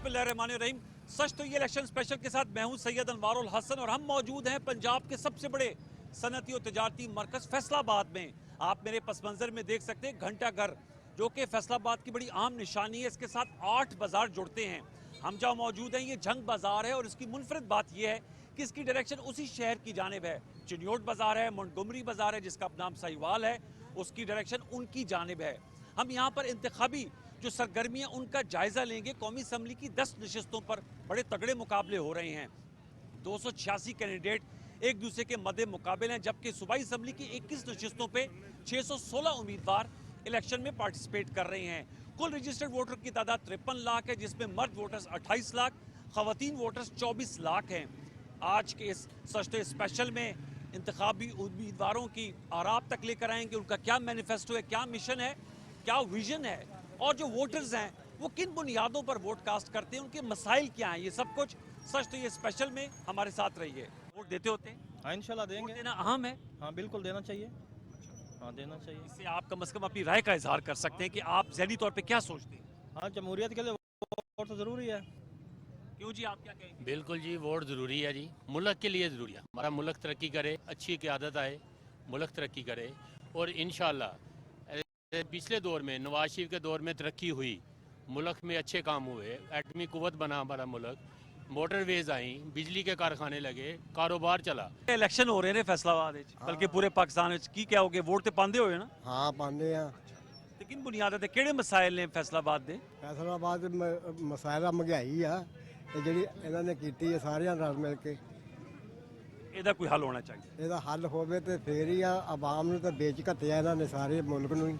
बिस्मिल्लाहिर्रहमानिर्रहीम। सच तो ये इलेक्शन स्पेशल के साथ मैं हूं सैयद अनवारुल हसन और हम मौजूद हैं पंजाब के सबसे बड़े सनती और तजारती मरकज़ फैसलाबाद में। आप मेरे पस मंज़र में देख सकते हैं घंटा घर, जो कि फैसलाबाद की बड़ी आम निशानी है। इसके साथ 8 बाज़ार जुड़ते हैं। हम जहाँ मौजूद हैं ये जंग बाज़ार है और इसकी मुनफरद बात यह है कि इसकी डायरेक्शन उसी शहर की जानिब है। चिन्योट बाज़ार है, मोंटगोमरी बाज़ार है जिसका नाम साहिवाल है, उसकी डायरेक्शन उनकी जानिब है। हम यहाँ पर इंतखाबी जो सरगर्मियाँ उनका जायज़ा लेंगे। कौमी असम्बली की 10 नशिस्तों पर बड़े तगड़े मुकाबले हो रहे हैं। 286 कैंडिडेट एक दूसरे के मद्दे मुकाबले हैं, जबकि सूबाई असम्बली की 21 नशिस्तों पे 616 उम्मीदवार इलेक्शन में पार्टिसिपेट कर रहे हैं। कुल रजिस्टर्ड वोटर की तादाद 53 लाख है, जिसमें मर्द वोटर्स 28 लाख, खवातीन वोटर्स 24 लाख हैं। आज के इस सस्ते स्पेशल में इंतखाबी उम्मीदवारों की आराब तक लेकर आएंगे, उनका क्या मैनिफेस्टो है, क्या मिशन है, क्या विजन है, और जो वोटर्स हैं वो किन बुनियादों पर वोट कास्ट करते हैं, उनके मसाइल क्या हैं, ये सब कुछ सच तो ये स्पेशल में हमारे साथ रहिए। वोट देते होते हैं? हाँ इंशाल्लाह देंगे। वोट देना अहम है। हाँ बिल्कुल देना चाहिए। हाँ देना चाहिए। इससे आप कम से कम अपनी राय का इजहार कर सकते हैं कि आप ज़हनी तौर पे क्या सोचते हैं। हाँ जमहूरियत के लिए वोट तो ज़रूरी है। क्यों जी, आप क्या कहेंगे? बिल्कुल जी, वोट ज़रूरी है जी, मुल्क के लिए ज़रूरी है। हमारा मुल्क तरक्की करे, अच्छी क़यादत आए, मुल्क तरक्की करे। और इंशाल्लाह पिछले दौर में नवाज शरीफ के दौर में तरक्की हुई, मुल्क में अच्छे काम हुए, एटमी कुव्वत बना हमारा मुल्क, मोटरवेज आई, बिजली के कारखाने लगे, कारोबार चला। इलेक्शन हो रहे हैं फैसलाबाद बल्कि पूरे पाकिस्तान की क्या हो गए, वोट तो पांदे हो ना? हाँ पाने हैं। लेकिन बुनियाद है किहड़े मसाइल ने फैसलाबाद दे? फैसलाबाद मसाइला महंगाई आ ਜਿਹੜੀ ਇਹਨਾਂ ਨੇ ਕੀਤੀ ਹੈ ਸਾਰਿਆਂ ਨਾਲ ਮਿਲ ਕੇ। ਇਹਦਾ ਕੋਈ ਹੱਲ ਹੋਣਾ ਚਾਹੀਦਾ। ਇਹਦਾ ਹੱਲ ਹੋਵੇ ਤੇ ਫੇਰ ਹੀ ਆ, ਆਵਾਮ ਨੂੰ ਤਾਂ ਵੇਚ ਘੱਤਿਆ ਇਹਨਾਂ ਨੇ ਸਾਰੇ ਮੁਲਕ ਨੂੰ ਹੀ।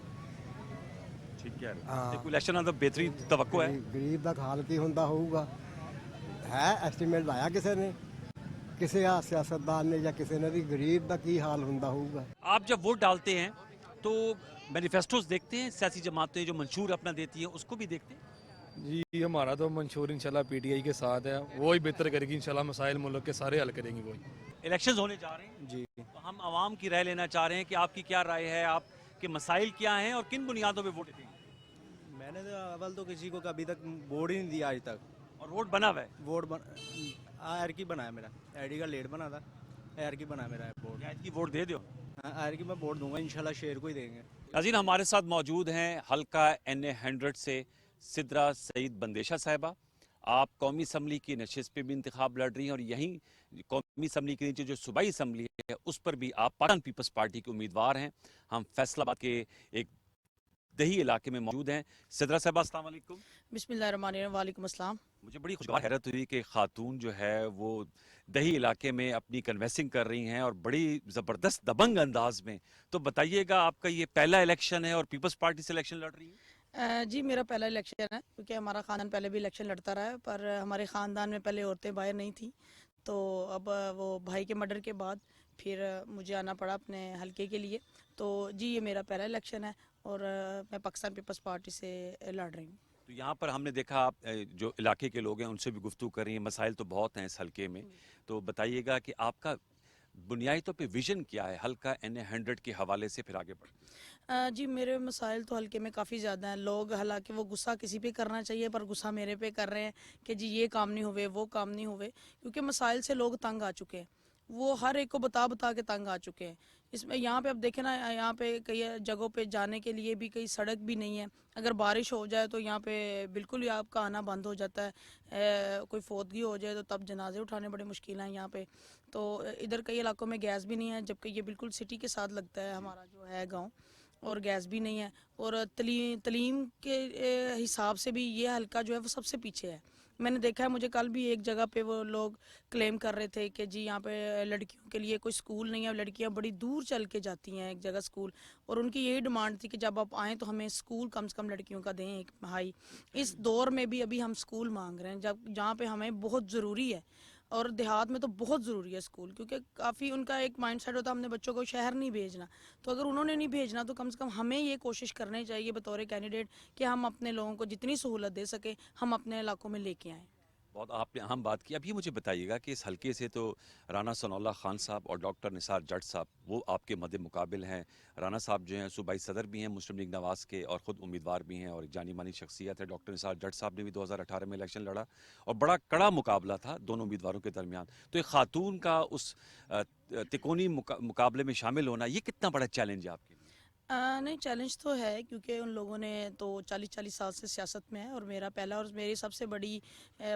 ਠੀਕ ਹੈ। ਹਾਂ। ਤੇ ਕੋਈ ਇਲੈਕਸ਼ਨ ਨਾਲ ਤਾਂ ਬਿਹਤਰੀ ਤਵੱਕੋ ਹੈ। ਗਰੀਬ ਦਾ ਹਾਲ ਕੀ ਹੁੰਦਾ ਹੋਊਗਾ, ਹੈ ਐਸਟੀਮੇਟ ਲਾਇਆ ਕਿਸੇ ਨੇ, ਕਿਸੇ ਆ ਸਿਆਸਤਦਾਨ ਨੇ ਜਾਂ ਕਿਸੇ ਨੇ ਵੀ ਗਰੀਬ ਦਾ ਕੀ ਹਾਲ ਹੁੰਦਾ ਹੋਊਗਾ। आप जब वोट डालते हैं तो मैनिफेस्टोज देखते हैं, सियासी जमातें जो मंशूर अपना देती हैं उसको भी देखते हैं? जी हमारा तो मंशूर इंशाल्लाह पीटीआई के साथ है, वो ही बेहतर करेगी इंशाल्लाह, मसाइल मुल्क के सारे हल करेंगी वो ही। इलेक्शंस होने जा रहे हैं जी तो हम आवाम की राय लेना चाह रहे हैं कि आपकी क्या राय है, आपके मसाइल क्या हैं और किन बुनियादों पे वोट देंगे? मैंने तो अव्वल तो किसी को कभी तक वोट ही नहीं दिया आज तक। और वोट बना हुआ है? वोट आर की बनाया मेरा, आईडी का लेट बना था, आर की बना मेरा वोट। शायद की वोट दे दो। आर की मैं वोट दूंगा इंशाल्लाह, शेर को ही देंगे। नाज़रीन, हमारे साथ मौजूद हैं हल्का NA 100 से सिद्रा सईद बंदेशा साहिबा। आप कौमी असम्बली की नशिस्त पे भी इंतखाब लड़ रही हैं और यहीं कौमी असम्बली के नीचे जो सूबाई असम्बली है उस पर भी आप पाकिस्तान पीपल्स पार्टी के उम्मीदवार हैं। हम फैसलाबाद के एक दही इलाके में मौजूद हैं। सिद्रा साहिबा अस्सलाम वालेकुम। बिस्मिल्लाहिर्रहमानिर्रहीम, वालेकुम अस्सलाम। मुझे बड़ी खुशबार हैरत हुई कि खातून जो है वो दही इलाके में अपनी कन्वेंसिंग कर रही हैं और बड़ी ज़बरदस्त दबंग अंदाज में। तो बताइएगा, आपका ये पहला इलेक्शन है और पीपल्स पार्टी से इलेक्शन लड़ रही है? जी मेरा पहला इलेक्शन है, क्योंकि हमारा ख़ानदान पहले भी इलेक्शन लड़ता रहा है, पर हमारे ख़ानदान में पहले औरतें बाहर नहीं थी, तो अब वो भाई के मर्डर के बाद फिर मुझे आना पड़ा अपने हलके के लिए। तो जी ये मेरा पहला इलेक्शन है और मैं पाकिस्तान पीपल्स पार्टी से लड़ रही हूँ। तो यहाँ पर हमने देखा आप जो इलाके के लोग हैं उनसे भी गुफ्तगू कर रही हैं, मसाइल तो बहुत हैं इस हलके में। तो बताइएगा कि आपका बुनियादी तौर पे विजन क्या है हल्का NA 100 के हवाले से, फिर आगे बढ़। जी मेरे मसाइल तो हल्के में काफ़ी ज़्यादा हैं। लोग हालांकि वो गुस्सा किसी पे करना चाहिए पर गुस्सा मेरे पे कर रहे हैं कि जी ये काम नहीं हुए, वो काम नहीं हुए, क्योंकि मसाइल से लोग तंग आ चुके हैं। वो हर एक को बता बता के तंग आ चुके हैं। इसमें यहाँ पे अब देखें ना, यहाँ पे कई जगहों पे जाने के लिए भी कई सड़क भी नहीं है। अगर बारिश हो जाए तो यहाँ पे बिल्कुल ही आपका आना बंद हो जाता है। कोई फौतगी हो जाए तो तब जनाजे उठाने बड़ी मुश्किल हैं यहाँ पे। तो इधर कई इलाकों में गैस भी नहीं है, जबकि ये बिल्कुल सिटी के साथ लगता है हमारा जो है गाँव, और गैस भी नहीं है। और तलीम के हिसाब से भी ये हल्का जो है वो सबसे पीछे है। मैंने देखा है, मुझे कल भी एक जगह पे वो लोग क्लेम कर रहे थे कि जी यहाँ पे लड़कियों के लिए कोई स्कूल नहीं है, लड़कियाँ बड़ी दूर चल के जाती हैं एक जगह स्कूल, और उनकी यही डिमांड थी कि जब आप आएँ तो हमें स्कूल कम से कम लड़कियों का दें एक भाई। इस दौर में भी अभी हम स्कूल मांग रहे हैं, जब जहाँ पे हमें बहुत ज़रूरी है, और देहात में तो बहुत ज़रूरी है स्कूल, क्योंकि काफ़ी उनका एक माइंडसेट होता है हमने बच्चों को शहर नहीं भेजना। तो अगर उन्होंने नहीं भेजना तो कम से कम हमें ये कोशिश करनी चाहिए बतौर कैंडिडेट कि हम अपने लोगों को जितनी सहूलत दे सके हम अपने इलाकों में लेके आएँ। बहुत आपने अहम बात की। अब ये मुझे बताइएगा कि इस हलके से तो राना सनाउल्लाह खान साहब और डॉक्टर निसार जट साहब वो आपके मद्दे मुकाबिल हैं। राना साहब जो हैं सूबाई सदर भी हैं मुस्लिम लीग नवाज़ के और ख़ुद उम्मीदवार भी हैं और एक जानी मानी शख्सियत है। डॉक्टर निसार जट साहब ने भी 2018 में इलेक्शन लड़ा और बड़ा कड़ा मुकाबला था दोनों उम्मीदवारों के दरमियान। तो एक खातून का उस तिकोनी मुकाबले में शामिल होना ये कितना बड़ा चैलेंज है आपके लिए? नहीं, चैलेंज तो है क्योंकि उन लोगों ने तो 40-40 साल से सियासत में है और मेरा पहला और मेरी सबसे बड़ी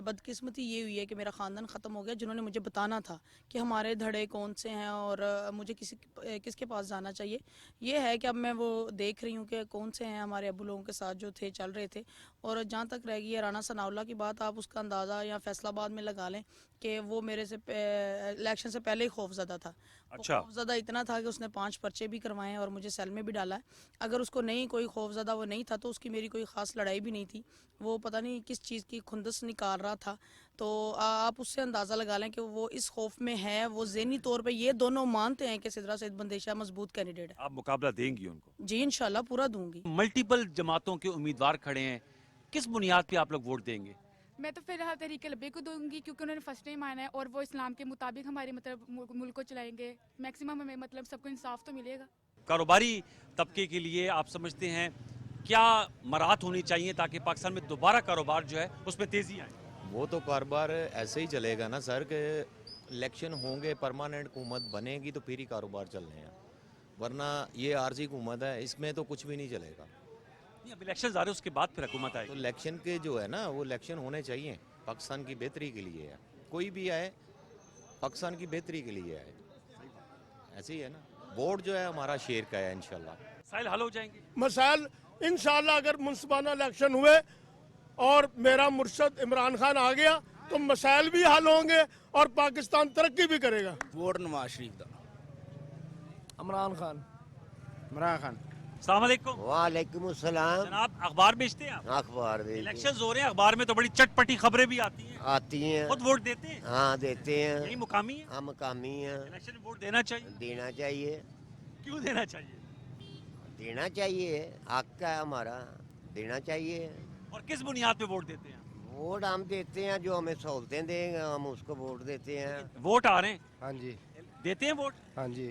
बदकिस्मती ये हुई है कि मेरा ख़ानदान ख़त्म हो गया जिन्होंने मुझे बताना था कि हमारे धड़े कौन से हैं और मुझे किसके पास जाना चाहिए। ये है कि अब मैं वो देख रही हूँ कि कौन से हैं हमारे अबू लोगों के साथ जो थे चल रहे थे। और जहाँ तक रह गई है राना सनाउल्लाह की बात, आप उसका अंदाज़ा या फैसलाबाद में लगा लें कि वो मेरे से इलेक्शन से पहले ही खौफज़दा था। अच्छा। खौफज़दा इतना था कि उसने 5 पर्चे भी करवाए हैं और मुझे सेल में भी डाला है। अगर उसको नहीं कोई खौफज़दा वो नहीं था तो उसकी मेरी कोई ख़ास लड़ाई भी नहीं थी। वो पता नहीं किस चीज़ की खुंदस निकाल रहा था। तो आप उससे अंदाज़ा लगा लें कि वो इस खौफ में है। वो ज़हनी तौर पे ये दोनों मानते हैं कि सिद्रा सैयद बंदेशा मजबूत कैंडिडेट है। आप मुकाबला देंगी उनको? जी इंशाल्लाह पूरा दूंगी। मल्टीपल जमातों के उम्मीदवार खड़े हैं, किस बुनियाद पे आप लोग वोट देंगे? मैं तो फिलहाल तहरीक लब्बैक को दूंगी क्योंकि उन्होंने फर्स्ट टाइम आना है और वो इस्लाम के मुताबिक हमारे मतलब मुल्क को चलाएंगे। मैक्सिमम हमें मतलब सबको इंसाफ तो मिलेगा। कारोबारी तबके के लिए आप समझते हैं क्या मराहत होनी चाहिए ताकि पाकिस्तान में दोबारा कारोबार जो है उसमें तेजी आए? वो तो कारोबार ऐसे ही चलेगा ना सर कि इलेक्शन होंगे, परमानेंट हुकूमत बनेगी तो फिर ही कारोबार चलने हैं, वरना ये आर्जी हुकूमत है, इसमें तो कुछ भी नहीं चलेगा। नहीं, अब इलेक्शन आ रहे हैं उसके बाद फिर हुकूमत तो आएगी। इलेक्शन के जो है ना वो इलेक्शन होने चाहिए, पाकिस्तान की बेहतरी के लिए है। कोई भी आए पाकिस्तान की बेहतरी के लिए आए, ऐसे ही है ना। वोट जो है हमारा शेर का है इंशाल्लाह। साहिल हल हो जाएंगे। मसाइल इंशाल्लाह अगर मुनसिपाना इलेक्शन हुए और मेरा मुर्शद इमरान खान आ गया तो मसाइल भी हल होंगे और पाकिस्तान तरक्की भी करेगा। वोट नवाज शरीफ दा। इमरान खान। इमरान खान। अस्सलाम वालेकुम। वालेकुम अस्सलाम। जनाब अखबार बेचते हैं आप? अखबार दे इलेक्शन हो रहे हैं, अखबार में तो बड़ी चटपटी खबरें भी आती हैं। आती हैं। खुद वोट देते हैं? हाँ देते यही हैं। मुकामी है? हम कामी हैं। इलेक्शन में वोट देना चाहिए? देना चाहिए। क्यों देना चाहिए? देना चाहिए, हक है हमारा, देना चाहिए। और किस बुनियाद पे वोट देते हैं? वोट हम देते हैं जो हमें सहूलतें देंगे हम उसको वोट देते हैं। वोट आ रहे हैं, हाँ जी, देते हैं वोट? हाँ जी,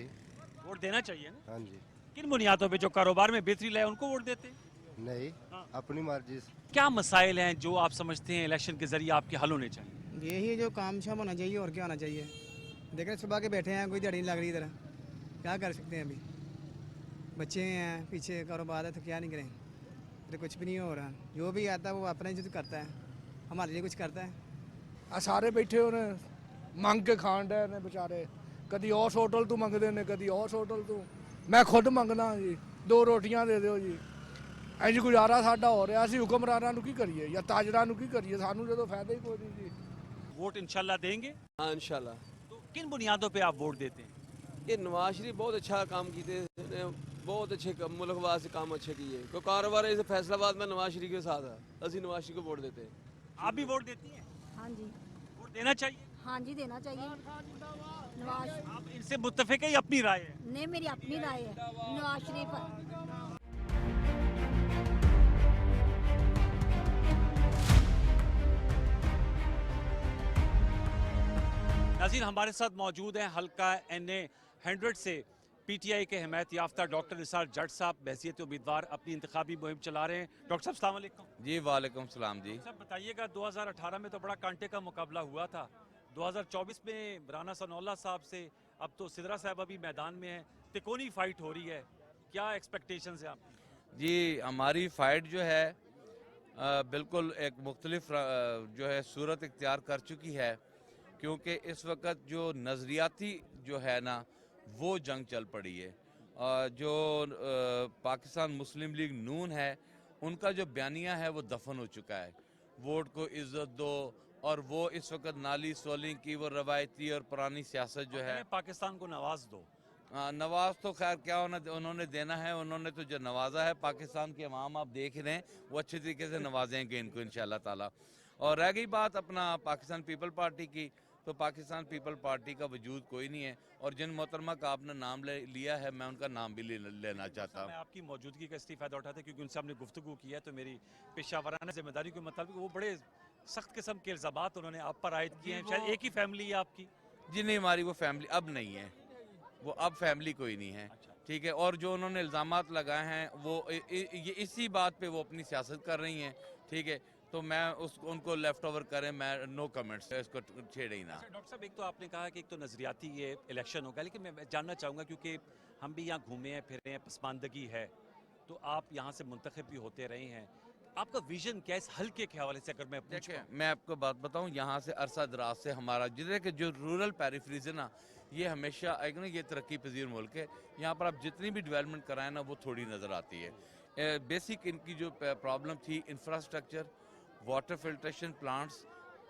वोट देना चाहिए ना। हाँ जी। किन बुनियादों पे? जो कारोबार में बेहतरी लाए उनको वोट देते हैं? नहीं, हाँ। अपनी मर्जी से। क्या मसाइल हैं जो आप समझते हैं इलेक्शन के जरिए आपके हल होने चाहिए? यही जो काम शाम होना चाहिए और क्या होना चाहिए। देख रहे सुबह के बैठे हैं, कोई दिहाड़ी नहीं लग रही इधर, क्या कर सकते हैं। अभी बच्चे हैं पीछे, कारोबार है तो क्या नहीं करें, तो कुछ भी नहीं हो रहा। जो भी आता है वो अपना जो करता है, हमारे लिए कुछ करता है। आ सारे बैठे हो ने मंग के खान डे ने बेचारे, कदी उस होटल तू मंगते ने कदी उस होटल तू। मैं खुद मंगना जी 2 रोटियां दे ਦਿਓ जी। ਇੰਜ ਗੁਜ਼ਾਰਾ ਸਾਡਾ ਹੋ ਰਿਹਾ, ਅਸੀਂ ਹੁਕਮਰਾਨਾਂ ਨੂੰ ਕੀ ਕਰੀਏ ਜਾਂ ਤਾਜਰਾਂ ਨੂੰ ਕੀ ਕਰੀਏ, ਸਾਨੂੰ ਜਦੋਂ ਫਾਇਦਾ ਹੀ ਕੋਈ ਨਹੀਂ ਜੀ। वोट इंशाल्लाह देंगे? हाँ इंशाल्लाह। तो किन बुनियादों पे आप वोट देते हैं? ये नवाज शरीफ बहुत अच्छा काम किए, बहुत अच्छे मुल्क वास्ते काम अच्छे किए। कोई कारोबार ऐसे फैसलाबाद में नवाज शरीफ के साथ है, असी नवाज शरीफ को वोट देते हैं। आप भी वोट देती हैं? हाँ जी। वोट देना चाहिए? हाँ जी देना चाहिए। नवाज आप इनसे मुत्तफिक है या अपनी राय है? नहीं, मेरी अपनी राय है। नवाज शरीफ नाज़रीन हमारे साथ मौजूद हैं हल्का NA 100 से PTI के हिमायत याफ्ता डॉक्टर निसार जट साहब बहैसियत उम्मीदवार अपनी इंतखाबी मुहिम चला रहे हैं। डॉक्टर साहब अस्सलाम वालेकुम। जी वालेकुम सलाम जी। साहब बताइएगा 2018 में तो बड़ा कांटे का मुकाबला हुआ था, 2024 में राना सनाउल्लाह साहब से, अब तो सिद्रा साहब अभी मैदान में है, तिकोनी फाइट हो रही है, क्या एक्सपेक्टेशंस हैं आपकी? जी हमारी फ़ाइट जो है बिल्कुल एक मुख्तलिफ जो है सूरत इख्तियार कर चुकी है, क्योंकि इस वक्त जो नज़रियाती जो है ना वो जंग चल पड़ी है। जो पाकिस्तान मुस्लिम लीग नून है उनका जो बयानिया है वो दफन हो चुका है, वोट को इज्जत दो, और वो इस वक्त नाली सोलिंग की वो रवायती और पुरानी सियासत जो है, पाकिस्तान को नवाज दो। नवाज तो खैर क्या उन्होंने देना है, उन्होंने तो जो नवाजा है पाकिस्तान के अवाम आप देख रहे हैं वो अच्छे तरीके से नवाजेंगे इनको इंशाल्लाह ताला। और रह गई बात अपना पाकिस्तान पीपल पार्टी की, तो पाकिस्तान पीपल पार्टी का वजूद कोई नहीं है, और जिन मोहतरमा का आपने नाम लिया है मैं उनका नाम भी लेना चाहता हूँ। मैं आपकी मौजूदगी का इस्तीफ़ायदा उठाता क्योंकि उनसे हमने गुफ्तगू की है, तो मेरी पेशावराना जिम्मेदारी के मुताबिक वो बड़े सख्त किस्म के इल्जामात उन्होंने आप पर आयद किए हैं, शायद एक ही फैमिली है आपकी। जी नहीं, हमारी वो फैमिली अब नहीं है, वो अब फैमिली कोई नहीं है, ठीक है। और जो उन्होंने इल्ज़ामात लगाए हैं वो ये इसी बात पे वो अपनी सियासत कर रही हैं, ठीक है। तो मैं उनको लेफ्ट ओवर करें, मैं नो कमेंट्स, इसको छेड़े ही ना। डॉक्टर साहब, एक तो आपने कहा कि एक तो नज़रियाती ये इलेक्शन होगा, लेकिन मैं जानना चाहूँगा क्योंकि हम भी यहाँ घूमे हैं फिरे हैं, पसमानदगी है, तो आप यहाँ से मुंतखब भी होते रहे हैं, आपका विजन क्या है इस हल्के के हवाले से अगर मैं पूछूं? मैं आपको बात बताऊं, यहाँ से अरसा दराज से हमारा जिले के जो रूरल पेरिफेरीज है ना, ये हमेशा एक ना ये तरक्की पजीर मुल्क है। यहाँ पर आप जितनी भी डेवलपमेंट कराएं ना वो थोड़ी नज़र आती है। बेसिक इनकी जो प्रॉब्लम थी, इंफ्रास्ट्रक्चर, वाटर फिल्ट्रेशन प्लांट्स,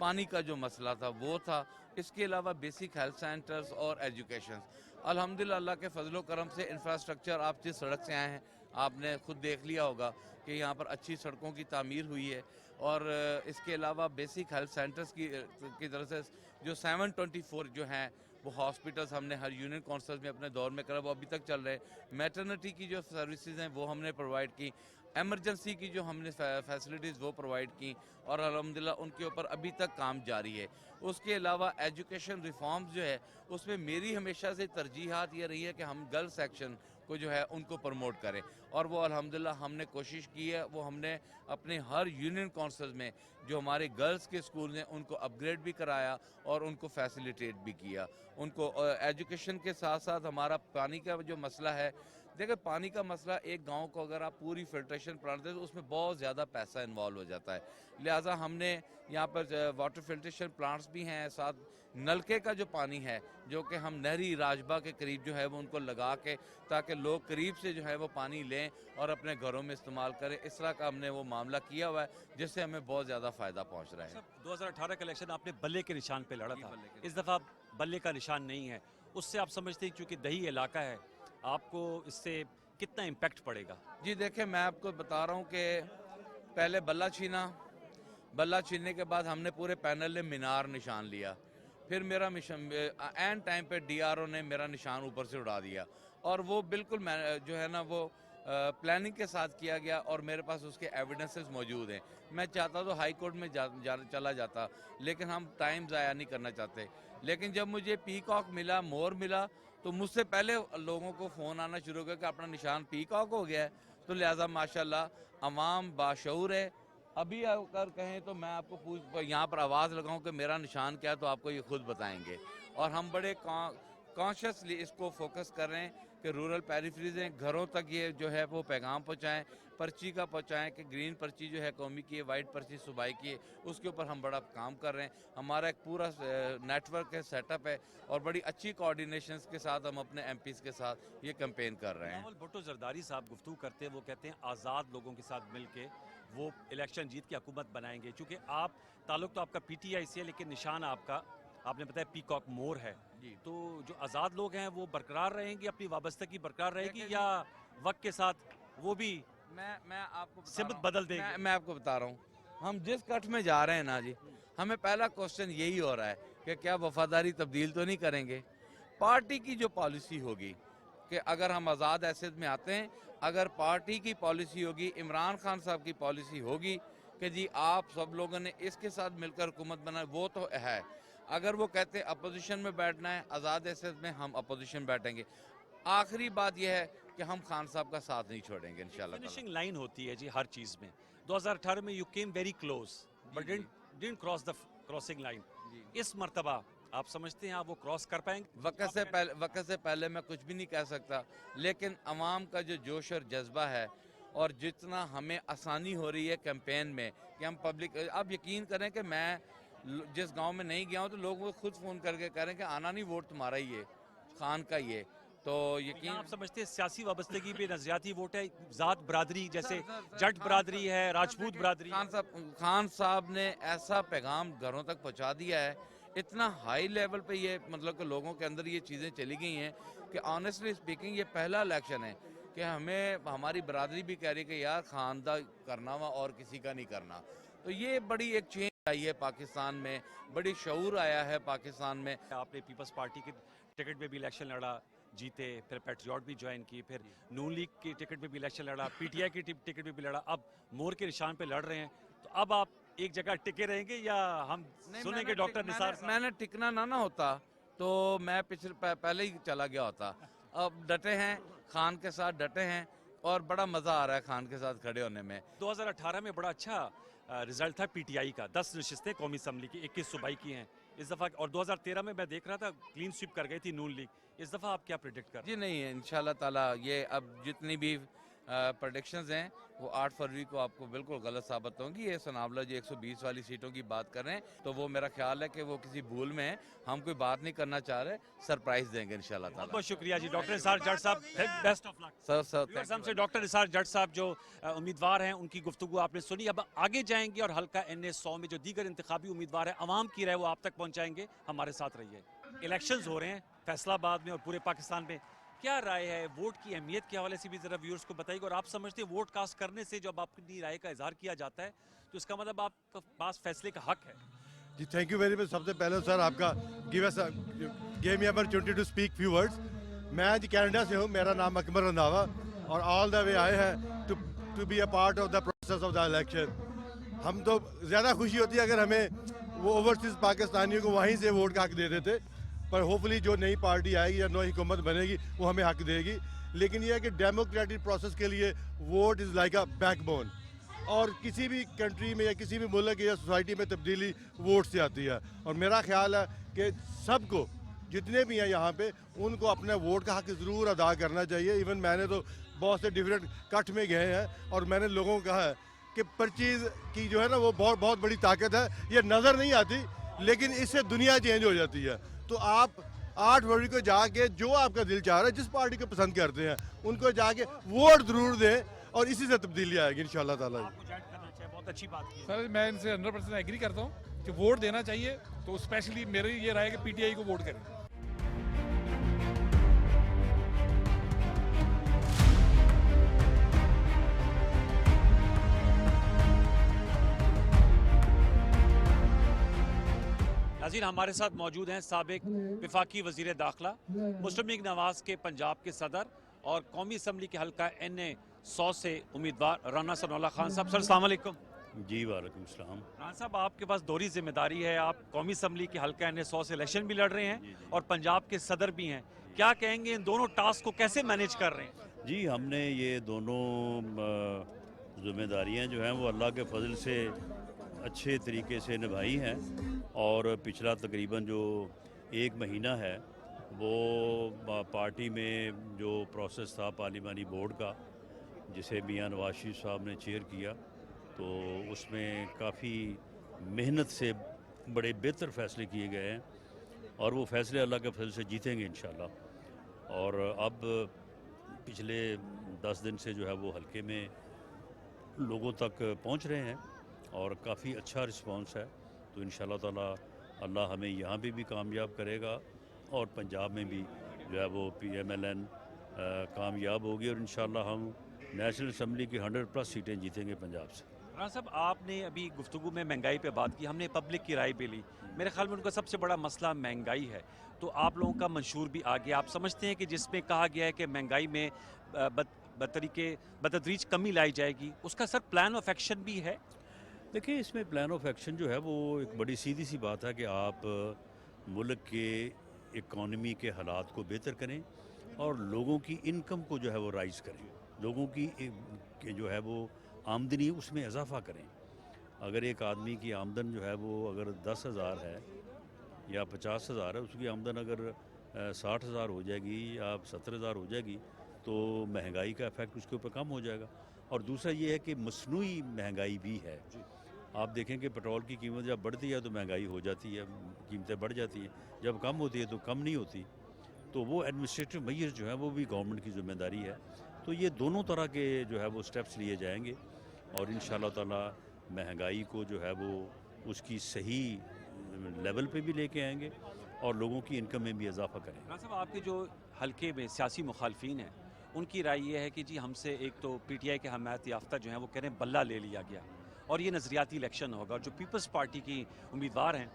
पानी का जो मसला था वो था, इसके अलावा बेसिक हेल्थ सेंटर्स और एजुकेशन। अल्हम्दुलिल्लाह अल्लाह के फजलो करम से इंफ्रास्ट्रक्चर, आप जिस सड़क से आए हैं आपने खुद देख लिया होगा कि यहाँ पर अच्छी सड़कों की तामीर हुई है। और इसके अलावा बेसिक हेल्थ सेंटर्स की तरफ से जो 724 जो हैं वो हॉस्पिटल्स हमने हर यूनियन काउंसिल में अपने दौर में करा, वो अभी तक चल रहे हैं। मैटरनिटी की जो सर्विसेज हैं वो हमने प्रोवाइड की, एमरजेंसी की जो हमने फैसिलिटीज़ वो प्रोवाइड की, और अल्हम्दुलिल्लाह उनके ऊपर अभी तक काम जारी है। उसके अलावा एजुकेशन रिफॉर्म्स जो है उसमें मेरी हमेशा से तरजीहात ये रही है कि हम गर्ल्स सेक्शन को जो है उनको प्रमोट करें, और वो अल्हम्दुलिल्लाह हमने कोशिश की है। वो हमने अपने हर यूनियन काउंसिल में जो हमारे गर्ल्स के स्कूल हैं उनको अपग्रेड भी कराया और उनको फैसिलिटेट भी किया। उनको एजुकेशन के साथ साथ हमारा पानी का जो मसला है, देखिए पानी का मसला, एक गांव को अगर आप पूरी फिल्ट्रेशन प्लांट दें तो उसमें बहुत ज़्यादा पैसा इन्वॉल्व हो जाता है। लिहाजा हमने यहाँ पर वाटर फिल्ट्रेशन प्लांट्स भी हैं, साथ नलके का जो पानी है जो कि हम नहरी राजबा के करीब जो है वो उनको लगा के, ताकि लोग करीब से जो है वो पानी लें और अपने घरों में इस्तेमाल करें। इस तरह का हमने वो मामला किया हुआ है जिससे हमें बहुत ज़्यादा फ़ायदा पहुँच रहा है। 2018 का इलेक्शन आपने बल्ले के निशान पे लड़ा था, इस दफ़ा बल्ले का निशान नहीं है, उससे आप समझते हैं क्योंकि दही इलाका है, आपको इससे कितना इम्पैक्ट पड़ेगा? जी देखिए, मैं आपको बता रहा हूँ कि पहले बल्ला छीनने के बाद हमने पूरे पैनल ने मीनार निशान लिया, फिर मेरा मिशन एंड टाइम पे डीआरओ ने मेरा निशान ऊपर से उड़ा दिया, और वो बिल्कुल जो है ना वो प्लानिंग के साथ किया गया, और मेरे पास उसके एविडेंसेस मौजूद हैं। मैं चाहता तो हाई कोर्ट में चला जाता, लेकिन हम टाइम ज़ाया नहीं करना चाहते। लेकिन जब मुझे पीकॉक मिला, मोर मिला, तो मुझसे पहले लोगों को फ़ोन आना शुरू हो गया कि अपना निशान पीकॉक हो गया है। तो लिहाजा माशाल्लाह अवाम बाशऊर है। अभी अगर कहें तो मैं आपको यहाँ पर आवाज़ लगाऊं कि मेरा निशान क्या है, तो आपको ये खुद बताएंगे। और हम बड़े कॉन्शियसली इसको फोकस कर रहे हैं कि रूरल पेरिफेरीज हैं, घरों तक ये जो है वो पैगाम पहुँचाएँ, पर्ची का पहुँचाएँ कि ग्रीन पर्ची जो है कौमी की है, वाइट पर्ची सूबाई की है, उसके ऊपर हम बड़ा काम कर रहे हैं। हमारा एक पूरा नेटवर्क है, सेटअप है, और बड़ी अच्छी कोऑर्डिनेशंस के साथ हम अपने एमपीज़ के साथ ये कैंपेन कर रहे हैं। भुट्टो जरदारी साहब गुफ्तगू करते हैं, वो कहते हैं आज़ाद लोगों के साथ मिल के वो इलेक्शन जीत के हुकूमत बनाएंगे। चूँकि आप ताल्लुक तो आपका पीटीआई से है, लेकिन निशान आपका, आपने बताया पीकॉक मोर है, तो जो आज़ाद लोग हैं वो बरकरार रहेंगे, अपनी वाबस्तगी बरकरार रहेगी, या वक्त के साथ वो भी मैं आपको सिमत बदल देंगे? मैं आपको बता रहा हूँ, हम जिस कट में जा रहे हैं ना जी, हमें पहला क्वेश्चन यही हो रहा है कि क्या वफादारी तब्दील तो नहीं करेंगे। पार्टी की जो पॉलिसी होगी कि अगर हम आज़ाद हैसियत में आते हैं, अगर पार्टी की पॉलिसी होगी, इमरान खान साहब की पॉलिसी होगी कि जी आप सब लोगों ने इसके साथ मिलकर हुकूमत बनाई, वो तो है। अगर वो कहते हैं अपोजिशन में बैठना है, आज़ाद हैसियत में हम अपोजिशन बैठेंगे। आखिरी बात यह है कि हम खान साहब का साथ नहीं छोड़ेंगे इंशाल्लाह। फिनिशिंग लाइन होती है जी हर चीज़ में। 2018 में you came very close but didn't cross the crossing line. इस मर्तबा आप समझते हैं आप वो क्रॉस कर पाएंगे? वक्त से पहले मैं कुछ भी नहीं कह सकता, लेकिन अवाम का जो जोश और जज्बा है, और जितना हमें आसानी हो रही है कैंपेन में कि हम पब्लिक, आप यकीन करें कि मैं जिस गांव में नहीं गया हूं तो लोग वो खुद फ़ोन करके कह रहे हैं कि आना नहीं, वोट तुम्हारा ही है, खान का ही है। तो यकीन आप समझते हैं सियासी वाबस्तगी पे नजरियाती वोट है, ज़ात बरादरी, जैसे जट बरादरी है, राजपूत बरादरी। खान साहब ने ऐसा पैगाम घरों तक पहुंचा दिया है, इतना हाई लेवल पे ये मतलब कि लोगों के अंदर ये चीज़ें चली गई हैं कि ऑनेस्टली स्पीकिंग ये पहला इलेक्शन है कि हमें हमारी बरादरी भी कह रही है कि यार खानदा करना हुआ और किसी का नहीं करना। तो ये बड़ी एक चेंज आई है पाकिस्तान में, बड़ी शऊर आया है पाकिस्तान में। आपने पीपल्स पार्टी की टिकट पे भी इलेक्शन लड़ा, जीते, फिर पैट्रियट भी ज्वाइन की, फिर नून लीग की टिकट पे भी इलेक्शन लड़ा, पीटीआई की टिकट पे भी लड़ा, अब मोर के निशान पे लड़ रहे हैं। तो अब आप एक जगह टिके रहेंगे या हम सुनेंगे डॉक्टर निसार साहब? मैंने टिकना ना होता तो मैं पहले ही चला गया होता। अब डटे हैं, खान के साथ डटे हैं और बड़ा मज़ा आ रहा है खान के साथ खड़े होने में। 2018 में बड़ा अच्छा रिजल्ट था पीटीआई का, 10 नशिस्तें कौमी असम्बली की 21 सूबाई की हैं इस दफ़ा, और 2013 में मैं देख रहा था क्लीन स्वीप कर गई थी नून लीग। इस दफ़ा आप क्या प्रेडिक्ट कर रहे जी नहीं, इंशाल्लाह ताला ये अब जितनी भी प्रेडिक्शंस हैं वो 8 फरवरी को आपको बिल्कुल गलत साबित होंगी। ये सनावला जो 120 वाली सीटों की बात कर रहे हैं तो वो मेरा ख्याल है कि वो किसी भूल में है, हम कोई बात नहीं करना चाह रहे, सरप्राइज देंगे इंशाल्लाह ताला। बहुत शुक्रिया जी डॉक्टर निसार जट साहब, बेस्ट ऑफ लक। सर हमसे डॉक्टर निसार जट साहब जो उम्मीदवार हैं उनकी गुफ्तगू आपने सुनी। अब आगे जाएंगे और हल्का NA 100 में जो दीगर इंतखाबी उम्मीदवार है अवाम की राय वो आप तक पहुँचाएंगे, हमारे साथ रहिए। इलेक्शंस हो रहे हैं फैसलाबाद में और पूरे पाकिस्तान में, क्या राय है वोट की अहमियत के हवाले से भी ज़रा व्यूअर्स को बताइएगा। और आप समझते हैं वोट कास्ट करने से जब अपनी राय का इजहार किया जाता है तो इसका मतलब आपके पास फैसले का हक है? जी थैंक यू वेरी मच। सबसे पहले सर आपका give me opportunity to speak few words. मैं आज कनाडा से हूँ, मेरा नाम अकबर रंधावा और ऑल द वे आए हैं to be a part of the process of the election. हम तो ज़्यादा खुशी होती है अगर हमें वो ओवरसीज़ पाकिस्तानियों को वहीं से वोट का हक दे देते, पर होपफुली जो नई पार्टी आएगी या नई हुकूमत बनेगी वो हमें हक देगी। लेकिन यह है कि डेमोक्रेटिक प्रोसेस के लिए vote is like a backbone, और किसी भी कंट्री में या किसी भी मुल्क या सोसाइटी में तब्दीली वोट से आती है। और मेरा ख्याल है कि सबको जितने भी हैं यहाँ पे उनको अपने वोट का हक ज़रूर अदा करना चाहिए। इवन मैंने तो बहुत से डिफरेंट कट में गए हैं और मैंने लोगों को कहा है कि पर्चीज़ की जो है ना वो बहुत बहुत बड़ी ताकत है, ये नज़र नहीं आती लेकिन इससे दुनिया चेंज हो जाती है। तो आप 8 फरवरी को जाके जो आपका दिल चाह रहा है, जिस पार्टी को पसंद करते हैं उनको जाके वोट ज़रूर दें और इसी से तब्दीली आएगी इंशाल्लाह ताला। बहुत अच्छी बात की सर मैं इनसे 100% एग्री करता हूँ कि वोट देना चाहिए, तो स्पेशली मेरी ये राय है कि PTI को वोट करें। नाज़रीन हमारे साथ मौजूद हैं साबिक वफाकी वज़ीर दाखिला मुस्लिम लीग नवाज़ के पंजाब के सदर और कौमी असम्बली के हल्का NA 100 से उम्मीदवार राना सनाउल्लाह खान साहब। सर अस्सलाम वालेकुम। जी वालेकुम सलाम। राना साहब आपके पास दोहरी जिम्मेदारी है, आप कौमी असम्बली के हल्का NA 100 से इलेक्शन भी लड़ रहे हैं और पंजाब के सदर भी हैं, क्या कहेंगे इन दोनों टास्क को कैसे मैनेज कर रहे हैं? जी हमने ये दोनों जिम्मेदारियां जो हैं वो अल्लाह के फजल से अच्छे तरीके से निभाई हैं, और पिछला तकरीबन जो 1 महीना है वो पार्टी में जो प्रोसेस था पार्लिमानी बोर्ड का जिसे मियां नवाज शरीफ साहब ने चेयर किया, तो उसमें काफ़ी मेहनत से बड़े बेहतर फ़ैसले किए गए हैं और वो फ़ैसले अल्लाह के फजल से जीतेंगे इंशाल्लाह। और अब पिछले 10 दिन से जो है वो हल्के में लोगों तक पहुंच रहे हैं और काफ़ी अच्छा रिस्पांस है, तो इंशाल्लाह ताला अल्लाह हमें यहाँ भी कामयाब करेगा और पंजाब में भी जो है वो PMLN कामयाब होगी और इंशाल्लाह हम नेशनल असम्बली की 100+ सीटें जीतेंगे पंजाब से। राना साहब आपने अभी गुफ्तगू में महंगाई पे बात की, हमने पब्लिक की राय भी ली, मेरे ख्याल में उनका सबसे बड़ा मसला महंगाई है, तो आप लोगों का मंशूर भी आ गया, आप समझते हैं कि जिसमें कहा गया है कि महंगाई में बतदरीज कमी लाई जाएगी, उसका सर प्लान ऑफ एक्शन भी है? देखिए इसमें प्लान ऑफ एक्शन जो है वो एक बड़ी सीधी सी बात है कि आप मुल्क के इकॉनमी के हालात को बेहतर करें और लोगों की इनकम को जो है वो राइज़ करें, लोगों की जो है वो आमदनी उसमें इजाफा करें। अगर एक आदमी की आमदन जो है वो अगर 10,000 है या 50,000 है, उसकी आमदन अगर 60,000 हो जाएगी या 70,000 हो जाएगी तो महंगाई का इफेक्ट उसके ऊपर कम हो जाएगा। और दूसरा ये है कि मसनूई महंगाई भी है, आप देखें कि पेट्रोल की कीमत जब बढ़ती है तो महंगाई हो जाती है, कीमतें बढ़ जाती हैं, जब कम होती है तो कम नहीं होती, तो वो एडमिनिस्ट्रेटिव मेजर जो है वो भी गवर्नमेंट की जिम्मेदारी है। तो ये दोनों तरह के जो है वो स्टेप्स लिए जाएंगे और इंशाल्लाह ताला महंगाई को जो है वो उसकी सही लेवल पे भी लेके आएंगे और लोगों की इनकम में भी इजाफा करेंगे। राना साहब आपके जो हल्के में सियासी मुखालफिन हैं उनकी राय ये है कि जी हमसे एक तो PTI के हमायत याफ्ता जो हैं वो कह रहे हैं बल्ला ले लिया गया और ये नज़रियाती इलेक्शन होगा, और जो पीपल्स पार्टी की उम्मीदवार हैं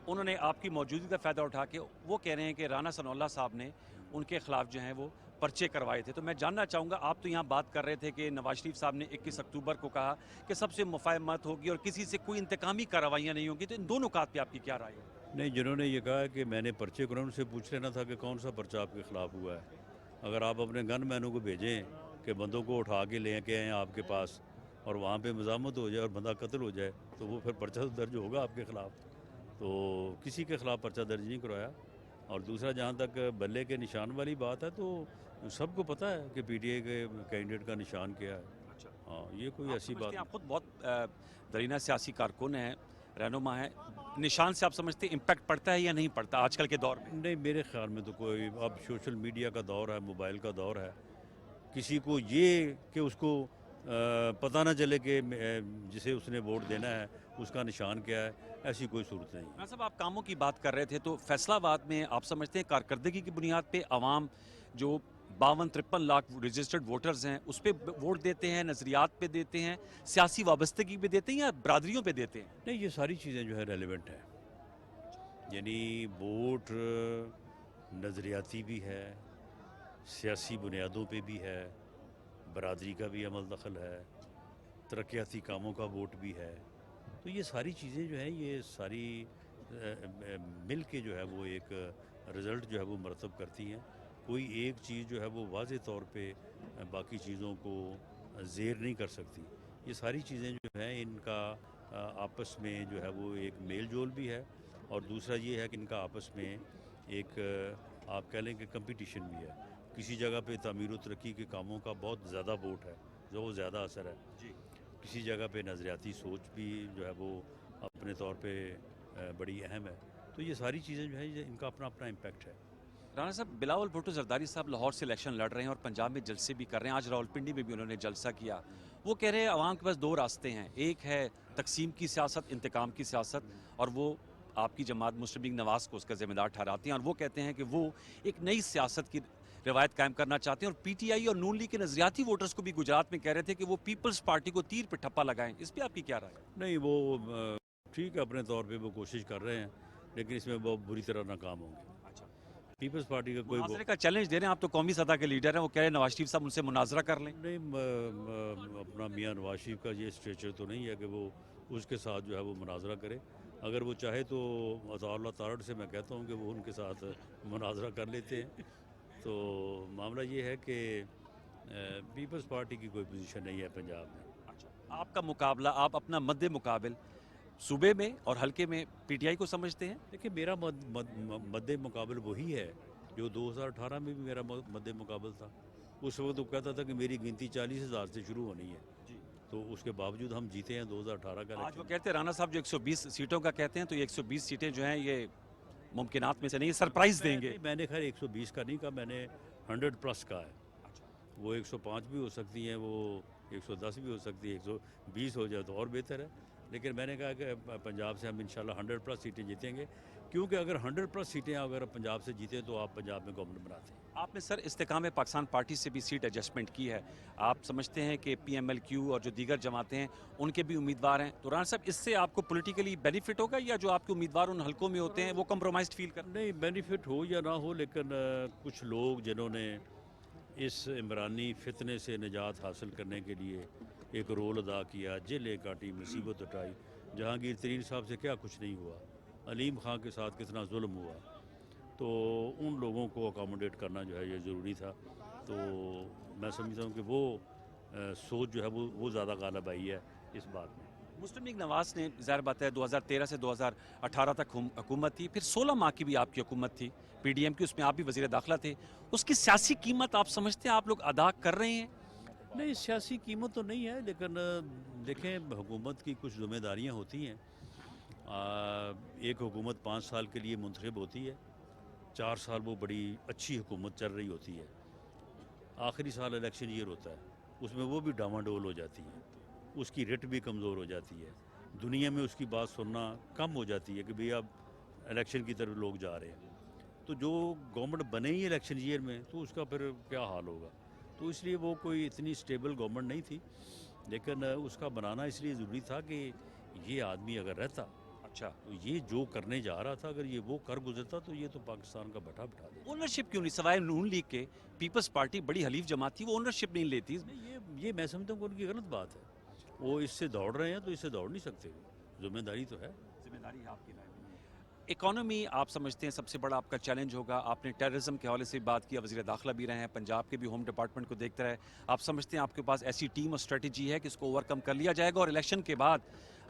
उन्होंने आपकी मौजूदगी का फ़ायदा उठा के वो कह रहे हैं कि राना सनाउल्लाह साहब ने उनके ख़िलाफ़ जो हैं वो पर्चे करवाए थे। तो मैं जानना चाहूँगा, आप तो यहाँ बात कर रहे थे कि नवाज शरीफ साहब ने 21 अक्टूबर को कहा कि सबसे मुफाहमत होगी और किसी से कोई इंतकामी कार्रवाइयाँ नहीं होंगी, तो इन दोनों नुकात पे आपकी क्या राय है? नहीं, जिन्होंने ये कहा है कि मैंने पर्चे कराए, उनसे पूछ लेना था कि कौन सा पर्चा आपके ख़िलाफ़ हुआ है। अगर आप अपने गन मैनों को भेजें कि बंदों को उठा के ले के आएँ आपके पास और वहाँ पे मज़ामत हो जाए और बंदा कत्ल हो जाए, तो वो फिर पर्चा तो दर्ज होगा आपके ख़िलाफ़। तो किसी के ख़िलाफ़ पर्चा दर्ज नहीं करवाया। और दूसरा, जहाँ तक बल्ले के निशान वाली बात है, तो सबको पता है कि पीटीआई के कैंडिडेट का निशान क्या है। अच्छा, हाँ, ये कोई ऐसी बात आप खुद बहुत दरीना सियासी कारकुन हैं, रहनुमा है, निशान से आप समझते हैं इम्पैक्ट पड़ता है या नहीं पड़ता आजकल के दौर में? नहीं, मेरे ख्याल में तो कोई, अब सोशल मीडिया का दौर है, मोबाइल का दौर है, किसी को ये कि उसको पता ना चले कि जिसे उसने वोट देना है उसका निशान क्या है, ऐसी कोई सूरत नहीं। राणा साहब, आप कामों की बात कर रहे थे, तो फैसलाबाद में आप समझते हैं कारकर्दगी की बुनियाद पे आवाम जो 52-53 लाख रजिस्टर्ड वोटर्स हैं उस पर वोट देते हैं, नज़रियात पे देते हैं, सियासी वाबस्तगी पे देते हैं या बरादरियों पे देते हैं? नहीं, ये सारी चीज़ें जो है रेलेवेंट हैं। यानी वोट नज़रियाती भी है, सियासी बुनियादों पे भी है, बरादरी का भी अमल दखल है, तरक्याती कामों का वोट भी है। तो ये सारी चीज़ें जो हैं, ये सारी मिल के जो है वो एक रिज़ल्ट जो है वो मरतब करती हैं। कोई एक चीज़ जो है वो वाज़े तौर पे बाकी चीज़ों को ज़ेर नहीं कर सकती। ये सारी चीज़ें जो हैं इनका आपस में जो है वो एक मेल जोल भी है, और दूसरा ये है कि इनका आपस में एक आप कह लें कि कंपटीशन भी है। किसी जगह पे तामीर व तरक्की के कामों का बहुत ज़्यादा वोट है, जो ज़्यादा असर है जी। किसी जगह पे नज़रियाती सोच भी जो है वो अपने तौर पे बड़ी अहम है। तो ये सारी चीज़ें जो है इनका अपना अपना इम्पैक्ट है। राणा साहब, बिलावल भुट्टो जरदारी साहब लाहौर से इलेक्शन लड़ रहे हैं और पंजाब में जलसे भी कर रहे हैं। आज रावलपिंडी में भी उन्होंने जलसा किया। वो कह रहे हैं आवाम के पास दो रास्ते हैं, एक है तकसीम की सियासत, इंतकाम की सियासत, और वो आपकी जमात मुस्लिम लीग नवाज को उसका जिम्मेदार ठहराते हैं, और वो कहते हैं कि वो एक नई सियासत की रिवायत कायम करना चाहते हैं। और पीटीआई और नून लीग के नजरियाती वोटर्स को भी गुजरात में कह रहे थे कि वो पीपल्स पार्टी को तीर पे ठप्पा लगाएं। इस पर आपकी क्या राय है? नहीं, वो ठीक है, अपने तौर पे वो कोशिश कर रहे हैं, लेकिन इसमें बहुत बुरी तरह नाकाम होंगे। पीपल्स पार्टी का कोई मुनाजरे का चैलेंज दे रहे हैं आप, तो कौमी सतह के लीडर हैं, वो कह रहे हैं नवाज शरीफ साहब उनसे मुनाजरा कर लें। नहीं, अपना मियाँ नवाज शरीफ का ये स्ट्रेचर तो नहीं है कि वो उसके साथ जो है वो मुनाजरा करे। अगर वो चाहे तो अल्लाह तारड़ से मैं कहता हूँ कि वो उनके साथ मुनाजरा कर लेते हैं। तो मामला ये है कि पीपल्स पार्टी की कोई पोजीशन नहीं है पंजाब में। अच्छा, आपका मुकाबला, आप अपना मद्दे मुकाबिल सूबे में और हल्के में पीटीआई को समझते हैं? देखिए, मेरा मद्दे मुकाबल वही है जो 2018 में भी मेरा मद्दे मुकाबल था। उस वक्त वो कहता था कि मेरी गिनती 40,000 से शुरू होनी है, तो उसके बावजूद हम जीते हैं 2018 का। आज वो कहते हैं राणा साहब जो 120 सीटों का कहते हैं, तो ये 120 सीटें जो हैं ये मुमकिनात में से नहीं, सरप्राइज देंगे। मैंने खैर 120 का नहीं कहा, मैंने 100+ का है। वो 105 भी हो सकती हैं, वो 110 भी हो सकती है, 120 हो जाए तो और बेहतर है। लेकिन मैंने कहा कि पंजाब से हम इंशाल्लाह 100+ सीटें जीतेंगे, क्योंकि अगर 100+ सीटें अगर पंजाब से जीतें तो आप पंजाब में गवर्नमेंट बनाते हैं। आपने सर इस्तेकाम पाकिस्तान पार्टी से भी सीट एडजस्टमेंट की है, आप समझते हैं कि PMLQ और जो दीगर जमातें हैं उनके भी उम्मीदवार हैं, तो राणा साहब इससे आपको पॉलिटिकली बेनिफिट होगा, या जो आपके उम्मीदवार उन हलकों में होते हैं वो कम्प्रोमाइज़ फील कर? नहीं, बेनिफिट हो या ना हो, लेकिन कुछ लोग जिन्होंने इस इमरानी फितने से निजात हासिल करने के लिए एक रोल अदा किया, जेलें काटी, मुसीबत उठाई, जहांगीर तरीन साहब से क्या कुछ नहीं हुआ, अलीम खां के साथ कितना जुल्म हुआ, तो उन लोगों को अकोमोडेट करना जो है ये ज़रूरी था। तो मैं समझता हूँ कि वो सोच जो है वो ज़्यादा गालिब आई है इस बात में। मुस्लिम लीग नवाज ने ज़ाहिर बात है 2013 से 2018 तक हुकूमत थी, फिर 16 माह की भी आपकी हुकूमत थी PDM की, उसमें आप भी वज़ीर दाखिला थे। उसकी सियासी कीमत आप समझते हैं आप लोग अदा कर रहे हैं? नहीं, सियासी कीमत तो नहीं है, लेकिन देखें हुकूमत की कुछ ज़िम्मेदारियाँ होती हैं। एक हुकूमत 5 साल के लिए मुंतखब होती है, 4 साल वो बड़ी अच्छी हुकूमत चल रही होती है, आखिरी साल इलेक्शन ईयर होता है, उसमें वो भी डामाडोल हो जाती है, उसकी रेट भी कमज़ोर हो जाती है, दुनिया में उसकी बात सुनना कम हो जाती है कि भाई अब इलेक्शन की तरफ लोग जा रहे हैं। तो जो गवर्नमेंट बने ही इलेक्शन ईयर में तो उसका फिर क्या हाल होगा। तो इसलिए वो कोई इतनी स्टेबल गवर्नमेंट नहीं थी, लेकिन उसका बनाना इसलिए ज़रूरी था कि ये आदमी अगर रहता अच्छा, तो ये जो करने जा रहा था, अगर ये वो कर गुजरता तो ये तो पाकिस्तान का बैठा बिठा दे। ओनरशिप क्यों नहीं? सवाए नून लीग के पीपल्स पार्टी बड़ी हलीफ जमात थी, वो ओनरशिप नहीं लेती। ये मैं समझता हूँ कि उनकी गलत बात है। वो इससे दौड़ रहे हैं तो इससे दौड़ नहीं सकते, जिम्मेदारी तो है। जिम्मेदारी है आपकी। इकोनॉमी आप समझते हैं सबसे बड़ा आपका चैलेंज होगा? आपने टेररिज्म के हवाले से बात की, वज़ीर दाखिला भी रहे हैं, पंजाब के भी होम डिपार्टमेंट को देखते रहे। आप समझते हैं आपके पास ऐसी टीम और स्ट्रेटजी है कि इसको ओवरकम कर लिया जाएगा? और इलेक्शन के बाद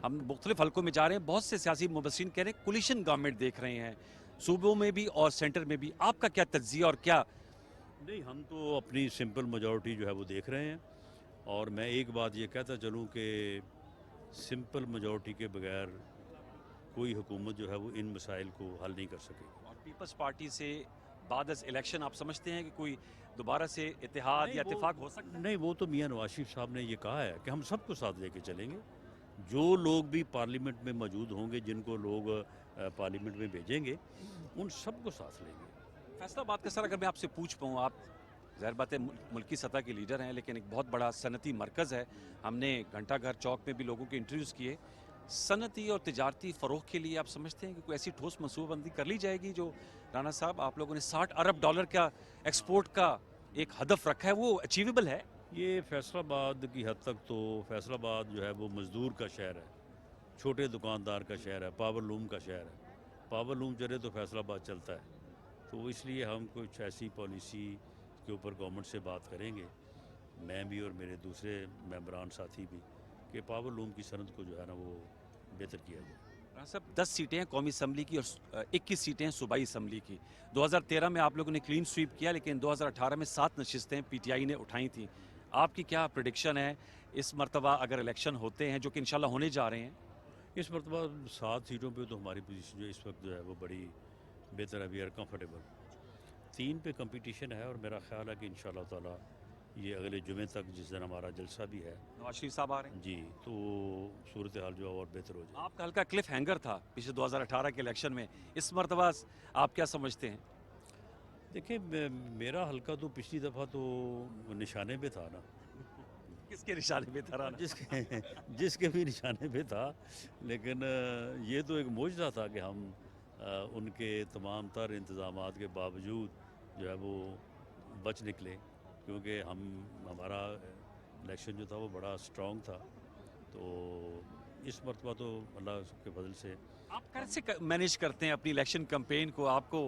हम मुख्तलिफ हलकों में जा रहे हैं, बहुत से सियासी मुबस्सिरीन कह रहे हैं कोलिशन गवर्नमेंट देख रहे हैं, सूबों में भी और सेंटर में भी। आपका क्या तज्जिया और क्या? नहीं, हम तो अपनी सिंपल मेजॉरिटी जो है वो देख रहे हैं, और मैं एक बात ये कहता चलूँ कि सिंपल मेजॉरिटी के बगैर कोई हुकूमत जो है वो इन मसाइल को हल नहीं कर सकेगी। और पीपल्स पार्टी से बाद इलेक्शन आप समझते हैं कि कोई दोबारा से इत्तेहाद या इत्तेफाक हो सकता है? नहीं, वो तो मियां नवाज शरीफ साहब ने ये कहा है कि हम सबको साथ लेके चलेंगे। जो लोग भी पार्लियामेंट में मौजूद होंगे, जिनको लोग पार्लियामेंट में भेजेंगे, उन सबको साथ लेंगे। फैसलाबाद का सर अगर मैं आपसे पूछ पाऊँ, आप ज़ाहिर बात है मुल्की सतह के लीडर हैं, लेकिन एक बहुत बड़ा सनती मरकज़ है। हमने घंटाघर चौक में भी लोगों के इंटरव्यूज़ किए। सनती और तिजारती फ़रोग़ के लिए आप समझते हैं कि कोई ऐसी ठोस मनसूबाबंदी कर ली जाएगी? जो राना साहब आप लोगों ने $60 अरब का एक्सपोर्ट का एक हदफ रखा है, वो अचीवेबल है? ये फैसलाबाद की हद तक तो फैसलाबाद जो है वो मज़दूर का शहर है, छोटे दुकानदार का शहर है, पावर लूम का शहर है। पावर लूम चले तो फैसलाबाद चलता है, तो इसलिए हम कुछ ऐसी पॉलिसी के ऊपर गवर्नमेंट से बात करेंगे, मैं भी और मेरे दूसरे मेंबरान साथी भी, कि पावर लूम की सनत को जो है ना वो बेहतर किया जाए। सब 10 सीटें हैं कौमी असम्बली की और 21 सीटें हैं सूबाई असम्बली की। 2013 में आप लोगों ने क्लीन स्वीप किया, लेकिन 2018 में 7 नशिस्तें पीटीआई ने उठाई थी। आपकी क्या प्रेडिक्शन है इस मरतबा अगर इलेक्शन होते हैं, जो कि इंशाल्लाह होने जा रहे हैं? इस मरतबा 7 सीटों पे तो हमारी पोजीशन जो इस वक्त जो है वो बड़ी बेहतर है, वी आर कंफर्टेबल। 3 पे कंपटीशन है, और मेरा ख्याल है कि इंशाल्लाह ताला ये अगले जुमे तक, जिस दिन हमारा जलसा भी है, नवाज शरीफ साहब आ रहे हैं जी, तो सूरत हाल जो है और बेहतर हो जाए। आपका हल्का क्लिफ हैंगर था पिछले 2018 के इलेक्शन में, इस मरतबा आप क्या समझते हैं? देखिए, मेरा हल्का तो पिछली दफ़ा तो निशाने पे था ना। किसके निशाने पे था? जिसके भी निशाने पे था, लेकिन ये तो एक मोजज़ा था कि हम उनके तमाम तर इंतज़ामात के बावजूद जो है वो बच निकले, क्योंकि हमारा इलेक्शन जो था वो बड़ा स्ट्रॉन्ग था। तो इस मरतबा तो अल्लाह के फजल से। आप कैसे मैनेज करते हैं अपनी इलेक्शन कैंपेन को? आपको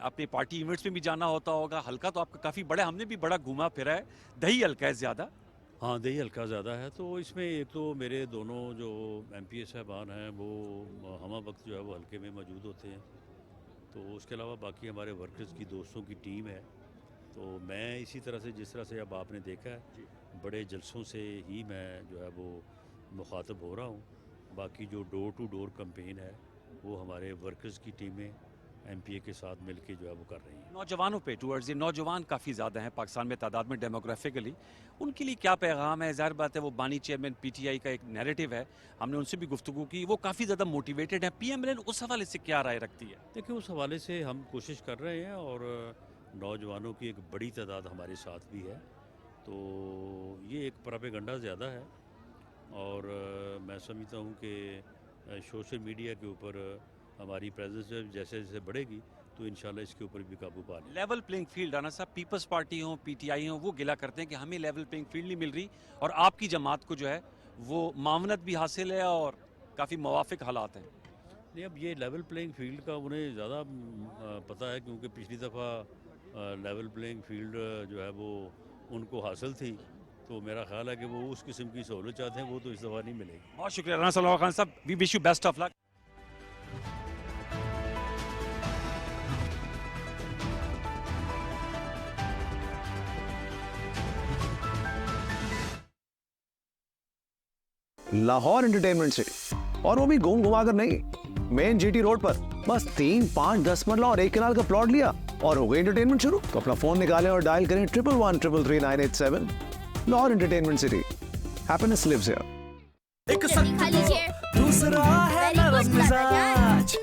अपनी पार्टी इवेंट्स में भी जाना होता होगा, हल्का तो आपका काफ़ी बड़ा, हमने भी बड़ा घूमा फिरा है, दही हल्का है ज़्यादा। हाँ, दही हल्का ज़्यादा है। तो इसमें एक तो मेरे दोनों जो MPA साहबान हैं वो हम वक्त जो है वो हल्के में मौजूद होते हैं, तो उसके अलावा बाकी हमारे वर्कर्स की दोस्तों की टीम है। तो मैं इसी तरह से, जिस तरह से अब आपने देखा है, बड़े जलसों से ही मैं जो है वो मुखातब हो रहा हूँ। बाकी जो डोर टू डोर कैंपेन है वो हमारे वर्कर्स की टीमें MPA के साथ मिलके जो है वो कर रही हैं। नौजवानों पे टूवर्ड्स ये नौजवान काफ़ी ज़्यादा हैं पाकिस्तान में तादाद में डेमोग्राफिकली, उनके लिए क्या पैगाम है? ज़ाहिर बात है वो बानी चेयरमैन PTI का एक नैरेटिव है, हमने उनसे भी गुफ्तगू की, वो काफ़ी ज़्यादा मोटिवेटेड है। PMLN उस हवाले से क्या राय रखती है? देखिए, उस हवाले से हम कोशिश कर रहे हैं, और नौजवानों की एक बड़ी तादाद हमारे साथ भी है। तो ये एक प्रोपेगेंडा ज़्यादा है, और मैं समझता हूँ कि सोशल मीडिया के ऊपर हमारी प्रेजेंस जैसे जैसे बढ़ेगी तो इंशाल्लाह इसके ऊपर भी काबू पा लेंगे। लेवल प्लेइंग फील्ड, राना साहब, पीपल्स पार्टी हो PTI हो, वो गिला करते हैं कि हमें लेवल प्लेइंग फील्ड नहीं मिल रही, और आपकी जमात को जो है वो मामनत भी हासिल है और काफ़ी मुवाफिक हालात हैं। नहीं, अब ये लेवल प्लेइंग फील्ड का उन्हें ज़्यादा पता है, क्योंकि पिछली दफ़ा लेवल प्लेइंग फील्ड जो है वो उनको हासिल थी, तो मेरा ख्याल है कि वो उस किस्म की सहूलत चाहते हैं, वो तो इस दफ़ा नहीं मिलेगी। बहुत शुक्रिया Rana Salam Khan sahab, we wish you best of luck. Lahore entertainment city, और वो भी घूम घुमा कर नहीं, मेन GT रोड पर। बस 3, 5, 10 मरला और 1 कनाल का प्लॉट लिया और हो गई एंटरटेनमेंट शुरू। तो अपना फोन निकालें और डायल करें 1113333987। Lahore entertainment city, happiness lives here. एक दूसरा है नरम मिजाज,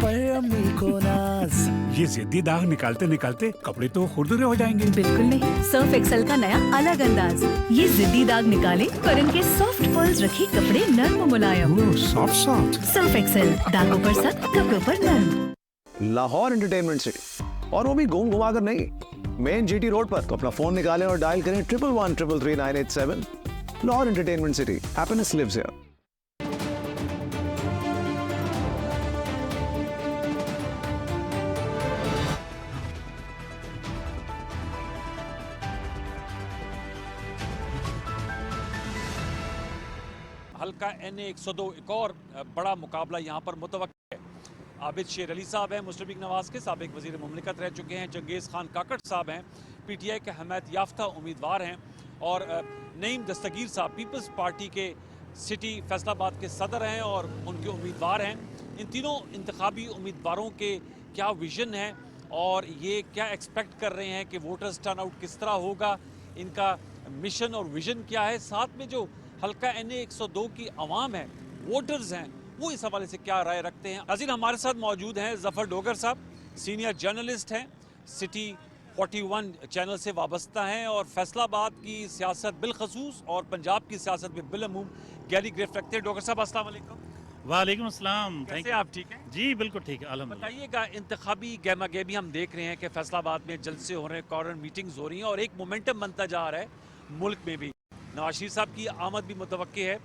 पर अम्मी को नाज, ये जिद्दी दाग निकालते निकालते कपड़े तो खुरदुरे हो जाएंगे। बिल्कुल नहीं, सर्फ एक्सेल का नया अलग अंदाज। ये जिद्दी दाग निकाले पर इनके सॉफ्ट पर्ल्स रखे कपड़े नर्म मुलायम। Soft soft. सर्फ एक्सेल, दागों पर सख्त, कपड़ों पर नर्म। लाहौर एंटरटेनमेंट सिटी, और वो भी घूम घुमा कर नहीं, मेन जीटी रोड पर। तो अपना फोन निकालें और डायल करें 1113333987। Lahore entertainment city, happiness lives here. हल्का NA 102 एक और बड़ा मुकाबला यहाँ पर मुतवक्किल है। आबिद शेर अली साहब हैं मुस्लिम लीग नवाज के, साबिक वजीर मुमलिकत रह चुके हैं। चंगेज़ खान काकड़ साहब हैं, PTI के हमायत याफ्ता उम्मीदवार हैं। और नईम दस्तगीर साहब पीपल्स पार्टी के सिटी फैसलाबाद के सदर हैं और उनके उम्मीदवार हैं। इन तीनों इंतखाबी उम्मीदवारों के क्या विजन है और ये क्या एक्सपेक्ट कर रहे हैं कि वोटर्स टर्नआउट किस तरह होगा, इनका मिशन और विजन क्या है। साथ में जो हल्का NA 102 की आवाम है, वोटर्स हैं, वो इस हवाले से क्या राय रखते हैं। नाज़रीन, हमारे साथ मौजूद हैं ज़फ़र डोगर साहब, सीनियर जर्नलिस्ट हैं, सिटी 41 चैनल से वाबस्ता हैं और फैसलाबाद की सियासत बिलखसूस और पंजाब की सियासत में बिलअमूम गहरी गिरफ्त रखते हैं। डोगर साहब अस्सलाम वालेकुम। वालेकुम अस्सलाम। कैसे आप ठीक हैं? जी बिल्कुल ठीक है, अल्हम्दुलिल्लाह। बताइएगा, इंतखाबी गहमा गहमी हम देख रहे हैं कि फैसलाबाद में जलसे हो रहे हैं, कॉर्नर मीटिंग्स हो रही हैं और एक मोमेंटम बनता जा रहा है मुल्क में भी। नवाज शरीफ साहब की आमद भी मुतवक्की है,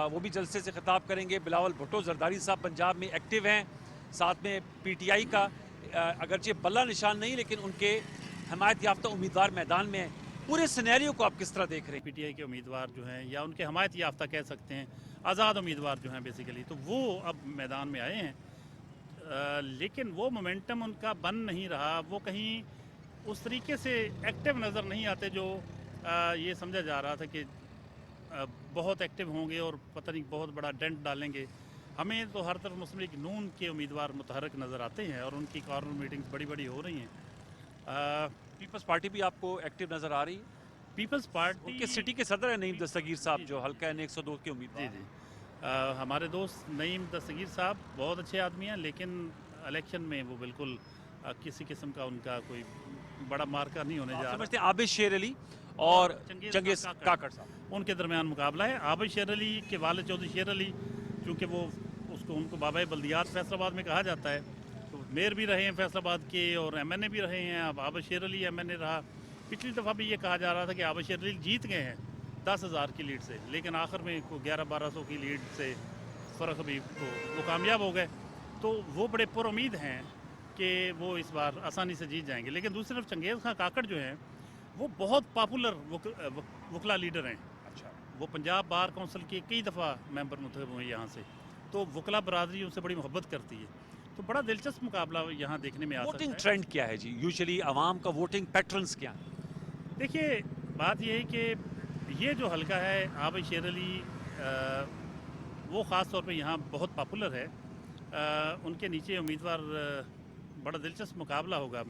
वो भी जलसे से खिताब करेंगे। बिलावल भुट्टो जरदारी साहब पंजाब में एक्टिव हैं, साथ में PTI का अगरचे बल्ला निशान नहीं लेकिन उनके हमायत याफ्ता उम्मीदवार मैदान में हैं। पूरे सिनेरियो को आप किस तरह देख रहे हैं? PTI के उम्मीदवार जो हैं या उनके हमायत याफ्ता कह सकते हैं, आज़ाद उम्मीदवार जो हैं बेसिकली, तो वो अब मैदान में आए हैं। लेकिन वो मोमेंटम उनका बन नहीं रहा, वो कहीं उस तरीके से एक्टिव नज़र नहीं आते जो ये समझा जा रहा था कि बहुत एक्टिव होंगे और पता नहीं बहुत बड़ा डेंट डालेंगे। हमें तो हर तरफ मुस्लिम लीग नून के उम्मीदवार मुतहरक नज़र आते हैं और उनकी कॉर्नर मीटिंग्स बड़ी बड़ी हो रही हैं। पीपल्स पार्टी भी आपको एक्टिव नज़र आ रही है? पीपल्स पार्टी उनके सिटी के सदर है नईम दस्तगीर साहब, जो हल्का NA 102 के उम्मीदवार। जी जी, हमारे दोस्त नईम दस्तगीर साहब बहुत अच्छे आदमी हैं, लेकिन इलेक्शन में वो बिल्कुल किसी किस्म का उनका कोई बड़ा मार्का नहीं होने जा रहा। समझते हैं आबिद शेर अली और चंगेज़ काकड़ साहब, उनके दरमियान मुकाबला है। आबिद शेर अली के वालिद चौधरी शेर अली, चूँकि वो उनको बाबा बल्दियात फैसलाबाद में कहा जाता है, तो मेयर भी रहे हैं फैसलाबाद के और MNA भी रहे हैं। अब आबिद शेर अली MNA रहा। पिछली दफ़ा भी ये कहा जा रहा था कि आबिद शेर अली जीत गए हैं 10,000 की लीड से, लेकिन आखिर में 1100-1200 की लीड से फ़र्क भी वो कामयाब हो गए। तो वो बड़े पुरुम्मीद हैं कि वो इस बार आसानी से जीत जाएंगे। लेकिन दूसरी तरफ चंगेज़ खान काकड़ जो हैं वो बहुत पॉपुलर वकला लीडर हैं। अच्छा, वो पंजाब बार काउंसिल के कई दफ़ा मेंबर मुंतखब हुए यहाँ से, तो वकला बरादरी उनसे बड़ी मोहब्बत करती है। तो बड़ा दिलचस्प मुकाबला यहाँ देखने में आ सकता है। वोटिंग ट्रेंड क्या है जी? यूजुअली आवाम का वोटिंग पैटर्न्स क्या है? देखिए, बात ये है कि ये जो हल्का है आबिद शेर अली, वो ख़ास तौर पे यहाँ बहुत पॉपुलर है। उनके नीचे उम्मीदवार, बड़ा दिलचस्प मुकाबला होगा।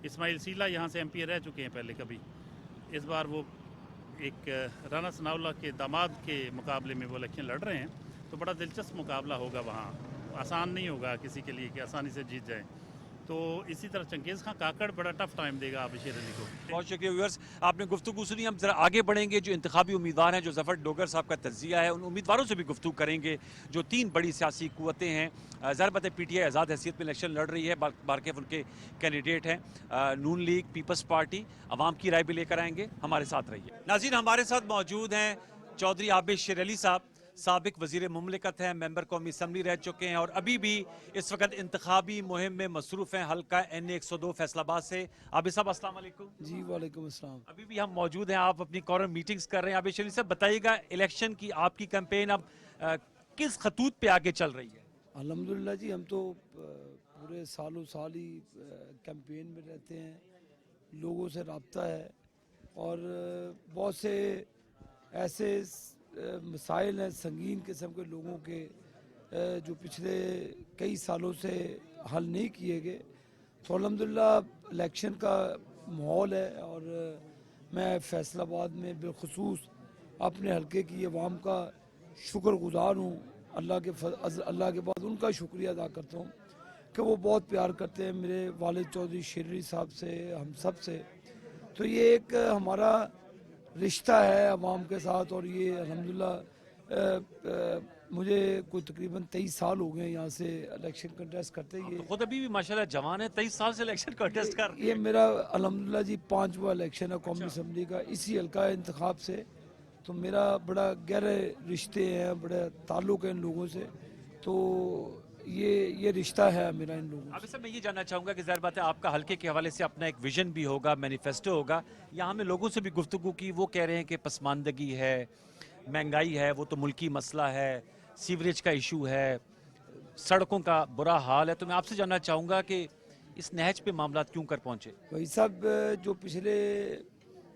इस्माइल सीला यहाँ से MP रह चुके हैं पहले कभी, इस बार वो एक राना सनाउल्लाह के दामाद के मुकाबले में वो इलेक्शन लड़ रहे हैं। तो बड़ा दिलचस्प मुकाबला होगा वहाँ, आसान नहीं होगा किसी के लिए कि आसानी से जीत जाए। तो इसी तरह चंगेज़ खान काकड़ बड़ा टफ टाइम देगा आबिद शेर अली को। बहुत शुक्रिया व्यूअर्स, आपने गुफ्तगू सुनी। हम जरा आगे बढ़ेंगे। जो इंतखाबी उम्मीदवार हैं, जो ज़फ़र डोगर साहब का तज्ज़िया है, उन उम्मीदवारों से भी गुफ्तगू करेंगे जो 3 बड़ी सियासी कुव्वतें हैं। ज़ाहिर बात है PTI आज़ाद हैसियत में इलेक्शन लड़ रही है, बारकेफ उनके कैंडिडेट हैं। नून लीग, पीपल्स पार्टी, आवाम की राय भी लेकर आएंगे। हमारे साथ रहिए। नाज़रीन, हमारे साथ मौजूद हैं चौधरी आबिद शेर अली साहब, साबिक वज़ीर मुमलिकत हैं, मेंबर कौमी असम्बली रह चुके हैं और अभी भी इस वक्त इंतखाबी मुहिम में मसरूफ़ हैं हल्का NA 102 फैसलाबाद से। आबिद साहब अस्सलाम वालेकुम। जी वालेकुम अस्सलाम। अभी भी हम मौजूद हैं, आप अपनी कॉर्नर मीटिंग्स कर रहे हैं। आबिद शरीफ साहब, बताइएगा, इलेक्शन की आपकी कैंपेन अब किस खतूत पे आगे चल रही है? अल्हम्दुलिल्लाह जी, हम तो पूरे सालों साल ही कैंपेन में रहते हैं, लोगों से रब्ता है और बहुत से ऐसे मसाइल हैं संगीन किस्म के लोगों के जो पिछले कई सालों से हल नहीं किए गए। तो अल्हम्दुलिल्लाह इलेक्शन का माहौल है और मैं फैसलाबाद में बिलखसूस अपने हलके की आवाम का शुक्रगुजार हूँ। अल्लाह के बाद उनका शुक्रिया अदा करता हूँ। کہ وہ بہت پیار کرتے ہیں میرے والد چودھری شیر علی صاحب سے، ہم سب سے. تو یہ ایک ہمارا رشتہ ہے عوام کے ساتھ، اور یہ الحمدللہ مجھے کوئی تقریباً 23 سال ہو گئے یہاں سے الیکشن کنٹیسٹ کرتے. یہ خود ابھی بھی ماشاءاللہ جوان ہے، 23 سال سے الیکشن کنٹیسٹ کر رہے ہیں. یہ میرا الحمدللہ جی 5واں الیکشن ہے قومی اسمبلی کا اسی حلقہ انتخاب سے. تو میرا بڑا گہرے رشتے ہیں، بڑا تعلق ہے ان لوگوں سے. تو یہ رشتہ ہے میرا ان لوگوں سے. ابھی سر میں یہ جاننا چاہوں گا کہ ظاہر بات ہے آپ کا حلقے کے حوالے سے اپنا ایک ویژن بھی ہوگا، مینیفیسٹو ہوگا. یہاں میں لوگوں سے بھی گفتگو کی، وہ کہہ رہے ہیں کہ پسماندگی ہے، مہنگائی ہے، وہ تو ملکی مسئلہ ہے، سیوریج کا ایشو ہے، سڑکوں کا برا حال ہے. تو میں آپ سے جاننا چاہوں گا کہ اس نہج پہ معاملات کیوں کر پہنچے؟ بھائی صاحب جو پچھلے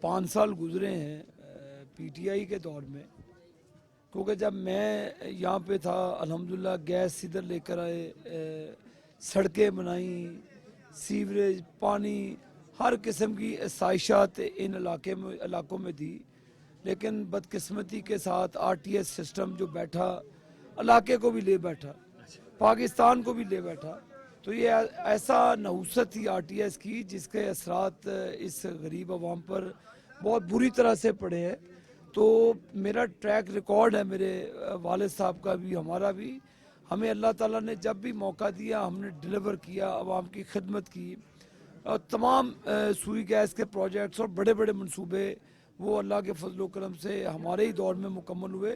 5 سال گزرے ہیں پی ٹی آئی کے دور میں، کیونکہ جب میں یہاں پہ تھا الحمدللہ گیس ادھر لے کر آئے، سڑکیں بنائیں، سیوریج، پانی، ہر قسم کی آسائشات ان علاقوں میں دی. لیکن بدقسمتی کے ساتھ آر ٹی ایس سسٹم جو بیٹھا، علاقے کو بھی لے بیٹھا، پاکستان کو بھی لے بیٹھا. تو یہ ایسا نحوست تھی آر ٹی ایس کی جس کے اثرات اس غریب عوام پر بہت بری طرح سے پڑے ہیں. تو میرا ٹریک ریکارڈ ہے میرے والد صاحب کا بھی، ہمارا بھی. ہمیں اللہ تعالیٰ نے جب بھی موقع دیا ہم نے ڈیلیور کیا، عوام کی خدمت کی. اور تمام سوئی گیس کے پروجیکٹس اور بڑے بڑے منصوبے وہ اللہ کے فضل و کرم سے ہمارے ہی دور میں مکمل ہوئے.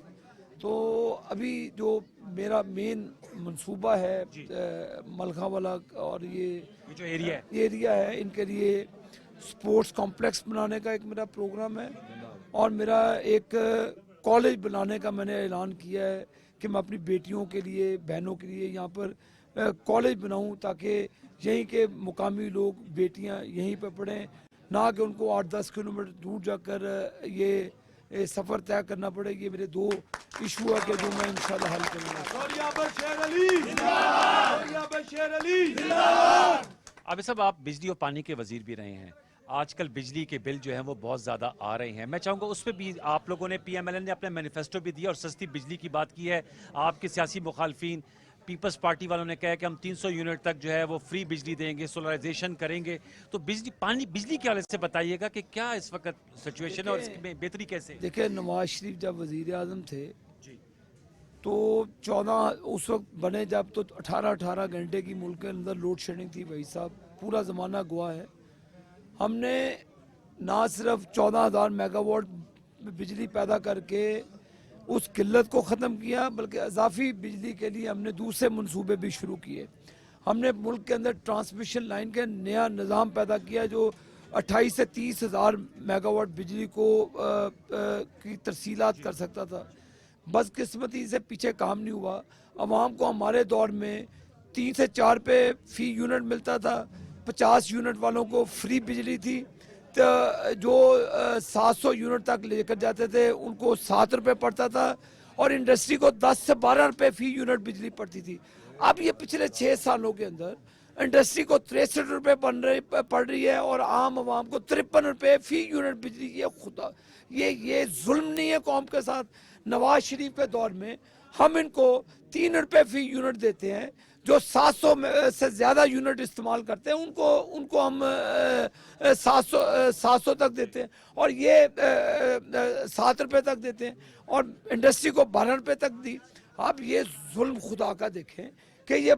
تو ابھی جو میرا مین منصوبہ ہے ملخہ والا اور یہ جو ایریا ہے، ان کے لیے سپورٹس کمپلیکس بنانے کا ایک میرا پروگرام ہے. اور میرا ایک کالج بنانے کا میں نے اعلان کیا ہے کہ میں اپنی بیٹیوں کے لیے، بہنوں کے لیے یہاں پر کالج بناؤں تاکہ یہیں کے مقامی لوگ، بیٹیاں یہیں پہ پڑھیں، نہ کہ ان کو 8-10 کلومیٹر دور جا کر یہ سفر طے کرنا پڑے. یہ میرے 2 ایشو ہے کہ جو میں انشاءاللہ حل کروں گا. ابھی صاحب آپ بجلی اور پانی کے وزیر بھی رہے ہیں. آج کل بجلی کے بل جو ہیں وہ بہت زیادہ آ رہے ہیں. میں چاہوں گا اس پہ بھی آپ لوگوں نے پی ایم ایل این نے اپنا مینیفیسٹو بھی دیا اور سستی بجلی کی بات کی ہے. آپ کے سیاسی مخالفین پیپلز پارٹی والوں نے کہا کہ ہم 300 یونٹ تک جو ہے وہ فری بجلی دیں گے، سولرائزیشن کریں گے. تو بجلی کے حوالے سے بتائیے گا کہ کیا اس وقت سچویشن ہے اور اس میں بہتری کیسے؟ دیکھیں نواز شریف جب وزیر اعظم تھے تو 14 اس وقت بنے جب تو 18 گھنٹے کی ملک کے اندر لوڈ شیڈنگ تھی. بھائی صاحب پورا زمانہ گواہ ہے. ہم نے نہ صرف 14,000 میگا واٹ بجلی پیدا کر کے اس قلت کو ختم کیا، بلکہ اضافی بجلی کے لیے ہم نے دوسرے منصوبے بھی شروع کیے. ہم نے ملک کے اندر ٹرانسمیشن لائن کا نیا نظام پیدا کیا جو 28 سے 30 ہزار میگا واٹ بجلی کو کی ترسیلات کر سکتا تھا. بدقسمتی سے پیچھے کام نہیں ہوا. عوام کو ہمارے دور میں 3 سے 4 پہ فی یونٹ ملتا تھا. 50 یونٹ والوں کو فری بجلی تھی. تو جو 700 یونٹ تک لے کر جاتے تھے ان کو 7 روپے پڑتا تھا اور انڈسٹری کو 10 سے 12 روپے فی یونٹ بجلی پڑتی تھی. اب یہ پچھلے 6 سالوں کے اندر انڈسٹری کو 63 روپے پڑ رہی ہے اور عام عوام کو 53 روپے فی یونٹ بجلی. یہ ظلم نہیں ہے قوم کے ساتھ؟ نواز شریف کے دور میں ہم ان کو 3 روپے فی یونٹ دیتے ہیں، جو 700 سے زیادہ یونٹ استعمال کرتے ہیں ان کو ہم 700 تک دیتے ہیں اور یہ 7 روپے تک دیتے ہیں اور انڈسٹری کو 12 روپے تک دی. آپ یہ ظلم خدا کا دیکھیں کہ یہ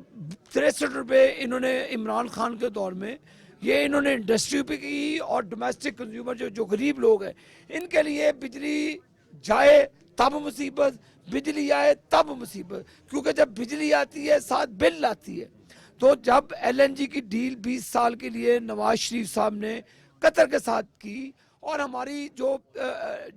63 روپے انہوں نے عمران خان کے دور میں یہ انہوں نے انڈسٹری پہ کی اور ڈومیسٹک کنزیومر جو غریب لوگ ہیں ان کے لیے بجلی جائے تب مصیبت، بجلی آئے تب مصیبت. کیونکہ جب بجلی آتی ہے ساتھ بل آتی ہے. تو جب ایل این جی کی ڈیل 20 سال کے لیے نواز شریف صاحب نے قطر کے ساتھ کی اور ہماری جو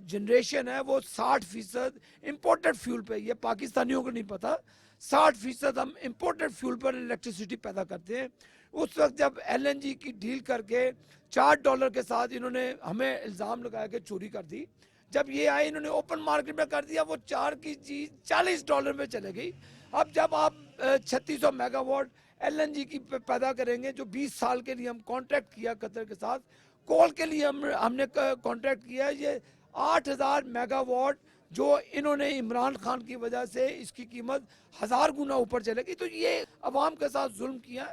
جنریشن ہے وہ 60% امپورٹڈ فیول پہ، یہ پاکستانیوں کو نہیں پتا، 60% ہم امپورٹڈ فیول پر الیکٹریسٹی پیدا کرتے ہیں. اس وقت جب ایل این جی کی ڈیل کر کے $4 کے ساتھ انہوں نے ہمیں الزام لگایا کہ چوری کر دی. جب یہ آئے انہوں نے اوپن مارکیٹ میں کر دیا، وہ 4 کی چیز $40 میں چلے گئی. اب جب آپ 3600 mega watt L N G کی پیدا کریں گے جو 20 سال کے لیے ہم کانٹریکٹ کیا قطر کے ساتھ، کول کے لیے ہم نے کانٹریکٹ کیا، یہ 8000 میگا واٹ جو انہوں نے عمران خان کی وجہ سے اس کی قیمت 1000 گنا اوپر چلے گی. تو یہ عوام کے ساتھ ظلم کیا.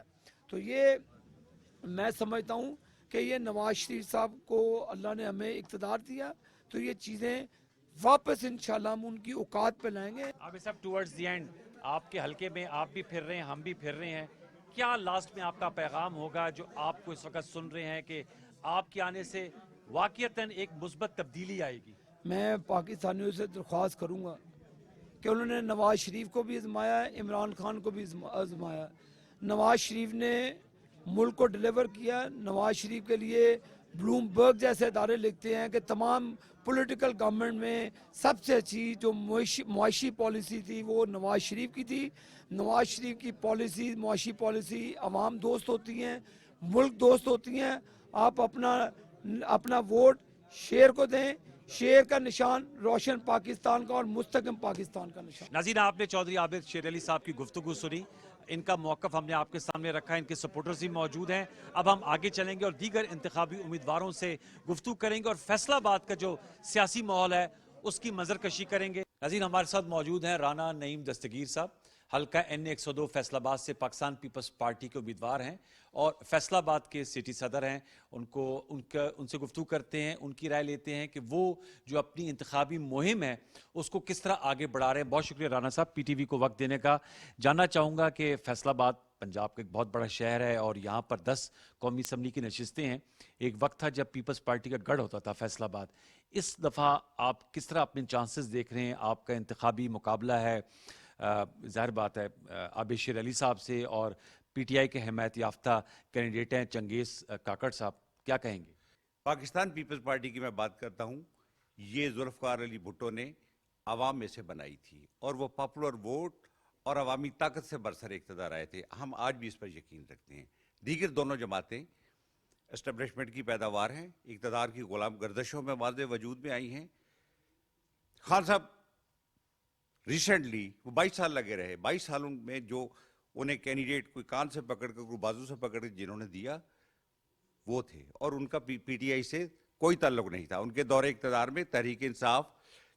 تو یہ میں سمجھتا ہوں کہ یہ نواز شریف صاحب کو اللہ نے ہمیں اقتدار دیا, تو یہ چیزیں واپس انشاءاللہ ہم ان کی اوقات پہ لائیں گے. عابد صاحب ٹورڈز دی اینڈ آپ کے حلقے میں آپ بھی پھر رہے ہیں, ہم بھی پھر رہے ہیں, کیا لاسٹ میں آپ کا پیغام ہوگا جو آپ کو اس وقت سن رہے ہیں کہ آپ کے آنے سے واقعتاً ایک مثبت تبدیلی آئے گی؟ میں پاکستانیوں سے درخواست کروں گا کہ انہوں نے نواز شریف کو بھی آزمایا, عمران خان کو بھی آزمایا. نواز شریف نے ملک کو ڈیلیور کیا. نواز شریف کے لیے بلوم برگ جیسے ادارے لکھتے ہیں کہ تمام پولیٹیکل گورنمنٹ میں سب سے اچھی جو معاشی پالیسی تھی وہ نواز شریف کی تھی. نواز شریف کی پالیسی, معاشی پالیسی عوام دوست ہوتی ہیں, ملک دوست ہوتی ہیں. آپ اپنا ووٹ شیر کو دیں. شیر کا نشان روشن پاکستان کا اور مستحکم پاکستان کا نشان. ناظرین, آپ نے چودھری عابد شیر علی صاحب کی گفتگو سنی, ان کا موقف ہم نے آپ کے سامنے رکھا ہے, ان کے سپورٹرز بھی موجود ہیں. اب ہم آگے چلیں گے اور دیگر انتخابی امیدواروں سے گفتگو کریں گے اور فیصلہ آباد کا جو سیاسی ماحول ہے اس کی منظر کشی کریں گے. ناظرین, ہمارے ساتھ موجود ہیں رانا نعیم دستگیر صاحب, حلقہ N102 فیصلہ آباد سے پاکستان پیپلز پارٹی کے امیدوار ہیں اور فیصلہ آباد کے سٹی صدر ہیں. ان سے گفتگو کرتے ہیں, ان کی رائے لیتے ہیں کہ وہ جو اپنی انتخابی مہم ہے اس کو کس طرح آگے بڑھا رہے ہیں. بہت شکریہ رانا صاحب پی ٹی وی کو وقت دینے کا. جاننا چاہوں گا کہ فیصلہ آباد پنجاب کا ایک بہت بڑا شہر ہے اور یہاں پر 10 قومی اسمبلی کی نشستیں ہیں. ایک وقت تھا جب پیپلز پارٹی کا گڑھ ہوتا تھا فیصلہ آباد. اس دفعہ آپ کس طرح اپنے چانسز دیکھ رہے ہیں؟ آپ کا انتخابی مقابلہ ہے, ظاہر بات ہے, عابد شیر علی صاحب سے اور پی ٹی آئی کے حمایت یافتہ کینڈیڈیٹ ہیں چنگیز کاکڑ صاحب, کیا کہیں گے؟ پاکستان پیپلز پارٹی کی میں بات کرتا ہوں. یہ ذوالفقار علی بھٹو نے عوام میں سے بنائی تھی اور وہ پاپولر ووٹ اور عوامی طاقت سے برسر اقتدار آئے تھے. ہم آج بھی اس پر یقین رکھتے ہیں. دیگر دونوں جماعتیں اسٹیبلشمنٹ کی پیداوار ہیں, اقتدار کی غلام گردشوں میں واضح وجود میں آئی ہیں. خان صاحب ریسنٹلی وہ 22 سال لگے رہے. 22 سالوں میں جو انہیں کینڈیڈیٹ کوئی کان سے پکڑ کر کوئی بازو سے پکڑ کر جنہوں نے دیا وہ تھے, اور ان کا پی ٹی آئی سے کوئی تعلق نہیں تھا. ان کے دور اقتدار میں تحریک انصاف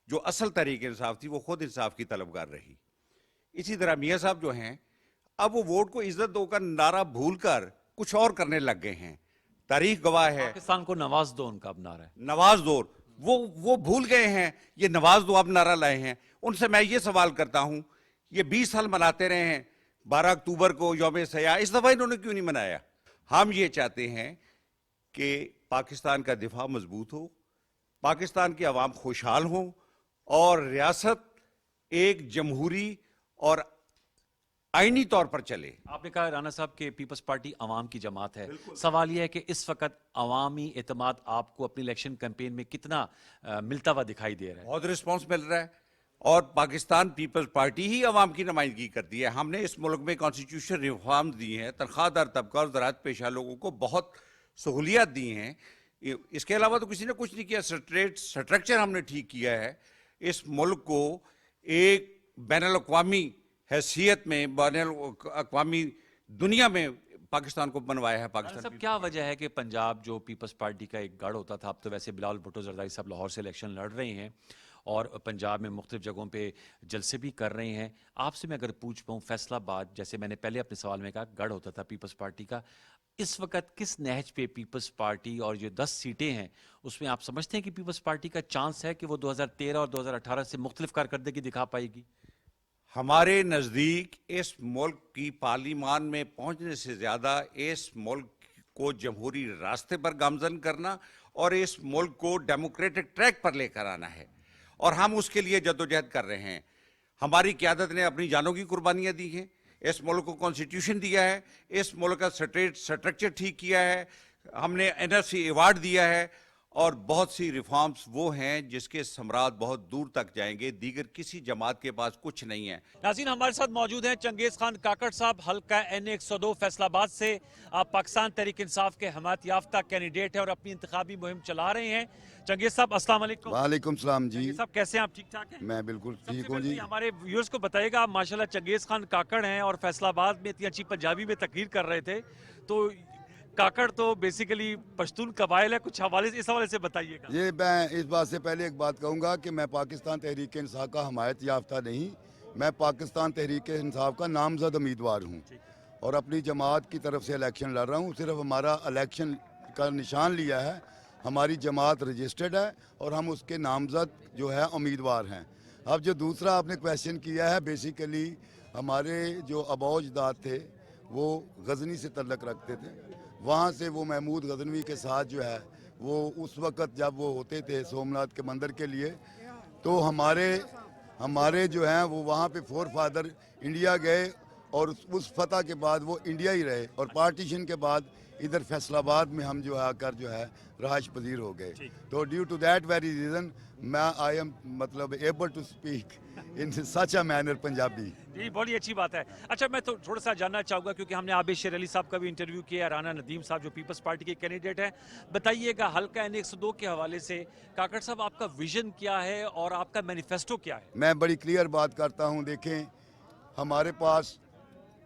جو اصل تحریک انصاف تھی وہ خود انصاف کی طلبگار رہی. اسی طرح میاں صاحب جو ہیں اب وہ ووٹ کو عزت دو کا نعرہ بھول کر کچھ اور کرنے لگ گئے ہیں. تاریخ گواہ ہے. پاکستان کو نواز دو ان کا اب نعرہ ہے, نواز دو. وہ بھول گئے ہیں, یہ نواز دو اب نعرہ لائے ہیں. ان سے میں یہ سوال کرتا ہوں, یہ 20 سال مناتے رہے ہیں 12 اکتوبر کو یوم سیاح, اس دفعہ انہوں نے کیوں نہیں منایا؟ ہم یہ چاہتے ہیں کہ پاکستان کا دفاع مضبوط ہو, پاکستان کے عوام خوشحال ہوں اور ریاست ایک جمہوری اور آئینی طور پر چلے. آپ نے کہا رانا صاحب کہ پیپلز پارٹی عوام کی جماعت ہے. سوال یہ ہے کہ اس وقت عوامی اعتماد آپ کو اپنی الیکشن کیمپین میں کتنا ملتا ہوا دکھائی دے رہا ہے؟ بہت رسپانس مل رہا ہے اور پاکستان پیپلز پارٹی ہی عوام کی نمائندگی کرتی ہے. ہم نے اس ملک میں کانسٹیٹیوشن ریفارم دی ہیں, تنخواہ دار طبقہ اور زراعت پیشہ لوگوں کو بہت سہولیات دی ہیں. اس کے علاوہ تو کسی نے کچھ نہیں کیا. سٹرکچر ہم نے ٹھیک کیا ہے. اس ملک کو ایک بین الاقوامی حیثیت میں, بین الاقوامی دنیا میں پاکستان کو بنوایا ہے. پاکستان صاحب کیا وجہ ہے کہ پنجاب جو پیپلز پارٹی کا ایک گڑھ ہوتا تھا, اب تو ویسے بلاول بھٹو زرداری صاحب لاہور سے الیکشن لڑ رہے ہیں اور پنجاب میں مختلف جگہوں پہ جلسے بھی کر رہے ہیں, آپ سے میں اگر پوچھ پاؤں فیصلہ آباد جیسے میں نے پہلے اپنے سوال میں کہا گڑھ ہوتا تھا پیپلز پارٹی کا, اس وقت کس نہج پہ پیپلز پارٹی اور جو 10 سیٹیں ہیں اس میں آپ سمجھتے ہیں کہ پیپلز پارٹی کا چانس ہے کہ وہ 2013 اور 2018 سے مختلف کارکردگی دکھا پائے گی؟ ہمارے نزدیک اس ملک کی پارلیمان میں پہنچنے سے زیادہ اس ملک کو جمہوری راستے پر گامزن کرنا اور اس ملک کو ڈیموکریٹک ٹریک پر لے کر آنا ہے, اور ہم اس کے لیے جدوجہد کر رہے ہیں. ہماری قیادت نے اپنی جانوں کی قربانیاں دی ہیں, اس ملک کو کانسٹیٹیوشن دیا ہے, اس ملک کا سٹرکچر ٹھیک کیا ہے, ہم نے NRC ایوارڈ دیا ہے, اور بہت سی ریفارمز وہ ہیں جس کے ثمرات بہت دور تک جائیں گے. دیگر کسی جماعت کے پاس کچھ نہیں ہے. ناظرین, ہمارے ساتھ موجود ہیں چنگیز خان کاکڑ صاحب, حلقہ N102 فیصلہ آباد سے. آپ پاکستان تحریک انصاف کے حمایت یافتہ کینڈیڈیٹ ہیں اور اپنی انتخابی مہم چلا رہے ہیں. چنگیز صاحب السلام علیکم. وعلیکم السلام جی. چنگیز صاحب کیسے ہیں آپ؟ ٹھیک ٹھاک ہیں؟ میں بالکل ٹھیک ہوں جی. ہمارے ویورز کو بتائیے گا, آپ ماشاءاللہ چنگیز خان کاکڑ ہیں اور فیصلہ آباد میں اتنی اچھی پنجابی میں تقریر کر رہے تھے, تو काकड़ तो बेसिकली पश्तून कबाइल है, कुछ हवाले से इस हवाले से बताइएगा। ये मैं इस बात से पहले एक बात कहूँगा कि मैं पाकिस्तान तहरीक इंसाफ का हमायत याफ्ता नहीं, मैं पाकिस्तान तहरीक इंसाफ का नामजद उम्मीदवार हूँ और अपनी जमात की तरफ से इलेक्शन लड़ रहा हूँ। सिर्फ हमारा इलेक्शन का निशान लिया है, हमारी जमात रजिस्टर्ड है और हम उसके नामजद जो है उम्मीदवार हैं। अब जो दूसरा आपने क्वेश्चन किया है, बेसिकली हमारे जो आबा अजदाद थे वो गजनी से तल्लक रखते थे, वहाँ से वो महमूद गजनवी के साथ जो है वो उस वक़्त जब वो होते थे सोमनाथ के मंदिर के लिए, तो हमारे जो हैं वो वहाँ पे फोर फादर इंडिया गए और उस फतह के बाद वो इंडिया ही रहे और पार्टीशन के बाद इधर फैसलाबाद में हम जो है आकर जो है रहायश पजीर हो गए। तो due to that very reason मैं आई एम मतलब able to speak in such a manner Punjabi. जी, बड़ी अच्छी बात है। अच्छा, मैं तो थोड़ा सा जानना चाहूँगा क्योंकि हमने आबिद शेर अली साहब का भी इंटरव्यू किया, राना नदीम साहब जो पीपल्स पार्टी के कैंडिडेट हैं। बताइएगा हल्का N102 के हवाले से काकड़ साहब आपका विजन क्या है और आपका मैनिफेस्टो क्या है? मैं बड़ी क्लियर बात करता हूँ। देखें, हमारे पास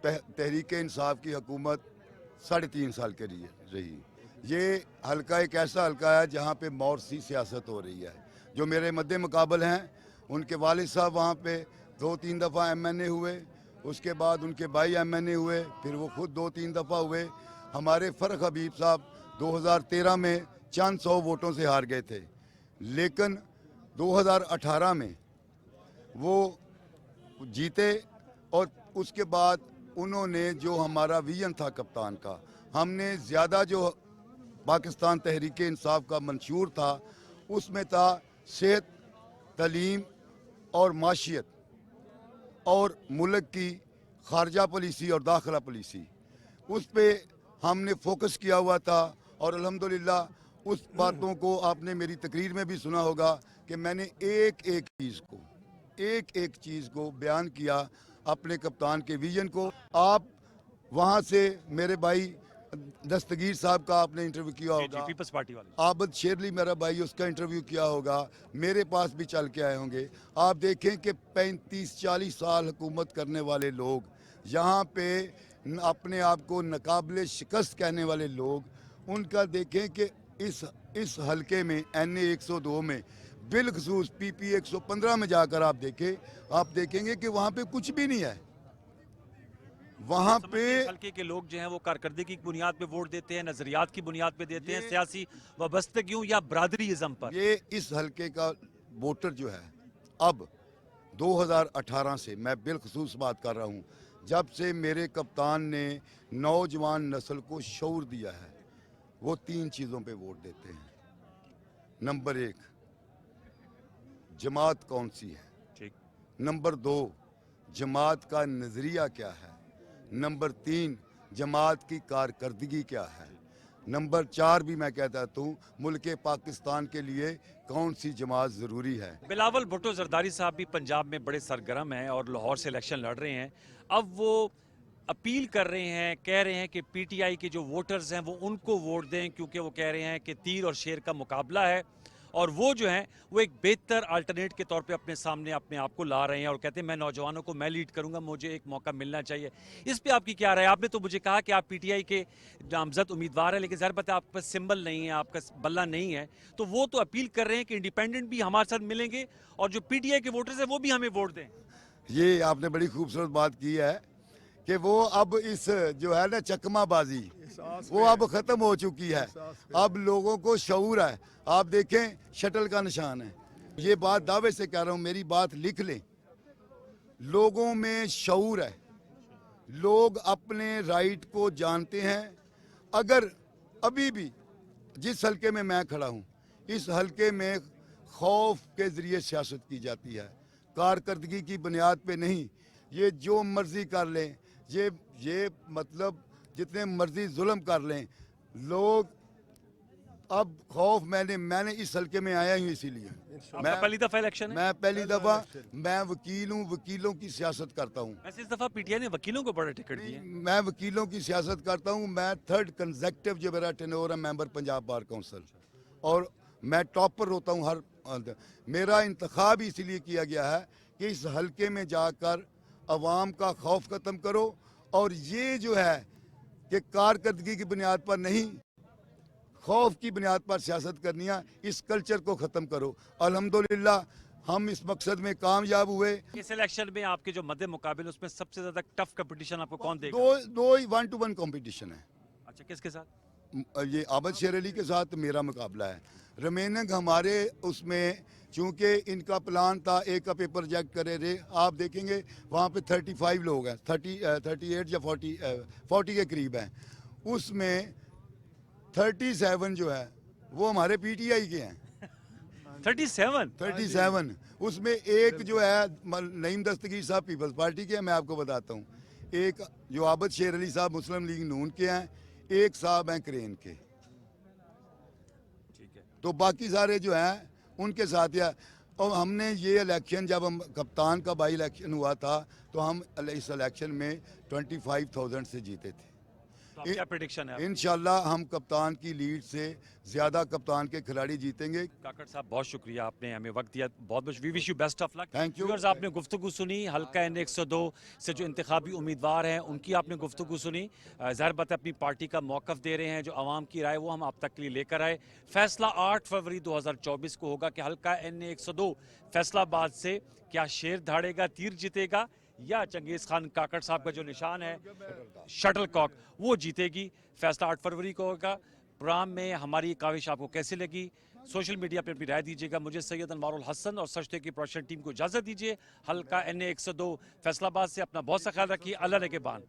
तहरीक इंसाफ की हुकूमत 3.5 साल के लिए रही। ये हल्का एक ऐसा हल्का है जहाँ पे मौरसी सियासत हो रही है। जो मेरे मद्दे मुकाबल हैं, उनके वालिद साहब वहाँ पे 2-3 दफ़ा MNA हुए, उसके बाद उनके भाई MNA हुए, फिर वो खुद 2-3 दफ़ा हुए। हमारे फ़र्क हबीब साहब 2013 में चंद 100 वोटों से हार गए थे, लेकिन 2018 में वो जीते और उसके बाद उन्होंने जो हमारा विजन था कप्तान का, हमने ज़्यादा जो पाकिस्तान तहरीक इंसाफ का मंशूर था उसमें था सेहत, तालीम और माशियत और मुल्क की खारजा पॉलिसी और दाखिला पॉलिसी, उस पे हमने फोकस किया हुआ था। और अल्हम्दुलिल्लाह उस बातों को आपने मेरी तकरीर में भी सुना होगा कि मैंने एक एक चीज़ को बयान किया, अपने कप्तान के विजन को। आप वहाँ से मेरे भाई दस्तगीर साहब का आपने इंटरव्यू किया होगा, पीपल्स पार्टी वाले आबिद शेरली मेरा भाई, उसका इंटरव्यू किया होगा, मेरे पास भी चल के आए होंगे। आप देखें कि 35-40 साल हुकूमत करने वाले लोग, यहाँ पे अपने आप को नाकाबिले शिकस्त कहने वाले लोग, उनका देखें कि इस हलके में NA102 में बिलखसूस PP 115 में जाकर आप देखेंगे कि वहाँ पे कुछ भी नहीं है। वहाँ पे हल्के के लोग जो हैं वो कारकर्दगी की बुनियाद पे वोट देते हैं, नजरियात की बुनियाद पे देते हैं, सियासी वाबस्तगियों या बरादरीइज्म पर। ये इस हल्के का वोटर जो है अब 2018 से, मैं बिलखसूस बात कर रहा हूँ, जब से मेरे कप्तान ने नौजवान नस्ल को शऊर दिया है, वो 3 चीज़ों पे वोट देते हैं। नंबर 1, जमात कौन सी है, ठीक। नंबर 2, जमात का नज़रिया क्या है, नंबर 3, जमात की कारकर्दगी क्या है, नंबर 4 भी मैं कहता हूँ मुल्क पाकिस्तान के लिए कौन सी जमात ज़रूरी है। बिलावल भुट्टो जरदारी साहब भी पंजाब में बड़े सरगर्म हैं और लाहौर से इलेक्शन लड़ रहे हैं। अब वो अपील कर रहे हैं, कह रहे हैं कि PTI के जो वोटर्स हैं वो उनको वोट दें, क्योंकि वो कह रहे हैं कि तीर और शेर का मुकाबला है और वो जो हैं वो एक बेहतर अल्टरनेट के तौर पे अपने सामने अपने आप को ला रहे हैं और कहते हैं मैं नौजवानों को मैं लीड करूंगा, मुझे एक मौका मिलना चाहिए। इस पे आपकी क्या राय? आपने तो मुझे कहा कि आप PTI के नामजद उम्मीदवार हैं, लेकिन ज़ाहिर बात है आपके पास सिंबल नहीं है, आपका बल्ला नहीं है, तो वो तो अपील कर रहे हैं कि इंडिपेंडेंट भी हमारे साथ मिलेंगे और जो PTI के वोटर्स हैं वो भी हमें वोट दें। ये आपने बड़ी खूबसूरत बात की है कि वो अब इस जो है ना चकमाबाजी वो अब ख़त्म हो चुकी है। अब लोगों को शऊर है। आप देखें शटल का निशान है, ये बात दावे से कह रहा हूँ, मेरी बात लिख लें। लोगों में शऊर है, लोग अपने राइट को जानते हैं। अगर अभी भी जिस हलके में मैं खड़ा हूँ, इस हलके में खौफ के ज़रिए सियासत की जाती है, कारकर्दगी की बुनियाद पे नहीं। ये जो मर्जी कर लें, ये मतलब जितने मर्जी जुल्म कर लें लोग। अब खौफ मैंने इस हलके में आया हूँ इसीलिए। मैं पहली दफा इलेक्शन है? मैं पहली दफा, मैं वकील हूँ, वकीलों की सियासत करता हूँ। वैसे इस दफा PTI ने वकीलों को बड़ा टिकट दिया। मैं वकीलों की सियासत करता हूँ। मैं 3rd कंसेक्टिव जो मेरा टेन्योर है मेंबर पंजाब बार काउंसिल, और मैं टॉपर होता हूँ हर। मेरा इंतखाब इसीलिए किया गया है कि इस हलके में जाकर अवाम का खौफ ख़त्म करो और ये जो है کہ کارکردگی کی بنیاد پر نہیں، خوف کی بنیاد پر سیاست کرنی ہے، اس کلچر کو ختم کرو. الحمدللہ ہم اس مقصد میں کامیاب ہوئے. اس الیکشن میں آپ کے جو مد مقابل اس میں سب سے زیادہ ٹف کمپٹیشن آپ کو کون دے گا؟ دو ہی 1-to-1 کمپٹیشن ہے. اچھا، کس کے ساتھ؟ یہ عابد شیر علی کے ساتھ میرا مقابلہ ہے. ریمیننگ ہمارے اس میں چونکہ ان کا پلان تھا ایک کا پیپر ریجیکٹ کرے رہے، آپ دیکھیں گے وہاں پہ 35 لوگ ہیں، 38 یا 40 کے قریب ہیں. اس میں 37 جو ہے وہ ہمارے پی ٹی آئی کے ہیں. 37 اس میں ایک جو ہے نعیم دستگیر صاحب پیپلز پارٹی کے ہیں. میں آپ کو بتاتا ہوں، ایک جو عابد شیر علی صاحب مسلم لیگ نون کے ہیں، ایک صاحب ہیں کرین کے. تو باقی سارے جو ہیں ان کے ساتھ ہے. اور ہم نے یہ الیکشن جب ہم کپتان کا بائی الیکشن ہوا تھا تو ہم اس الیکشن میں 25,000 سے جیتے تھے. کیا پریڈکشن ہے؟ انشاءاللہ ہم کپتان کی لیڈ سے زیادہ کپتان کے کھلاڑی جیتیں گے. کاکڑ صاحب بہت شکریہ، آپ نے ہمیں وقت دیا. بہت بہت we wish you best of luck. Thank you. Viewers, آپ نے گفتگو سنی حلقہ N102 سے جو انتخابی امیدوار ہیں ان کی آپ نے گفتگو سنی. ظاہر بات ہے اپنی پارٹی کا موقف دے رہے ہیں. جو عوام کی رائے وہ ہم آپ تک کے لیے لے کر آئے. فیصلہ 8 فروری 2024 کو ہوگا کہ حلقہ N102 فیصلہ آباد سے کیا شیر دھاڑے گا، تیر جیتے گا، یا چنگیز خان کاکڑ صاحب کا جو نشان ہے شٹل کاک وہ جیتے گی. فیصلہ 8 فروری کو ہوگا. پروگرام میں ہماری کاوش آپ کو کیسی لگی؟ سوشل میڈیا پہ اپنی رائے دیجیے گا. مجھے سید انوار الحسن اور سچ کی پروڈکشن ٹیم کو اجازت دیجیے. حلقہ N102 فیصلہ آباد سے اپنا بہت سا خیال رکھیے. اللہ نگہبان.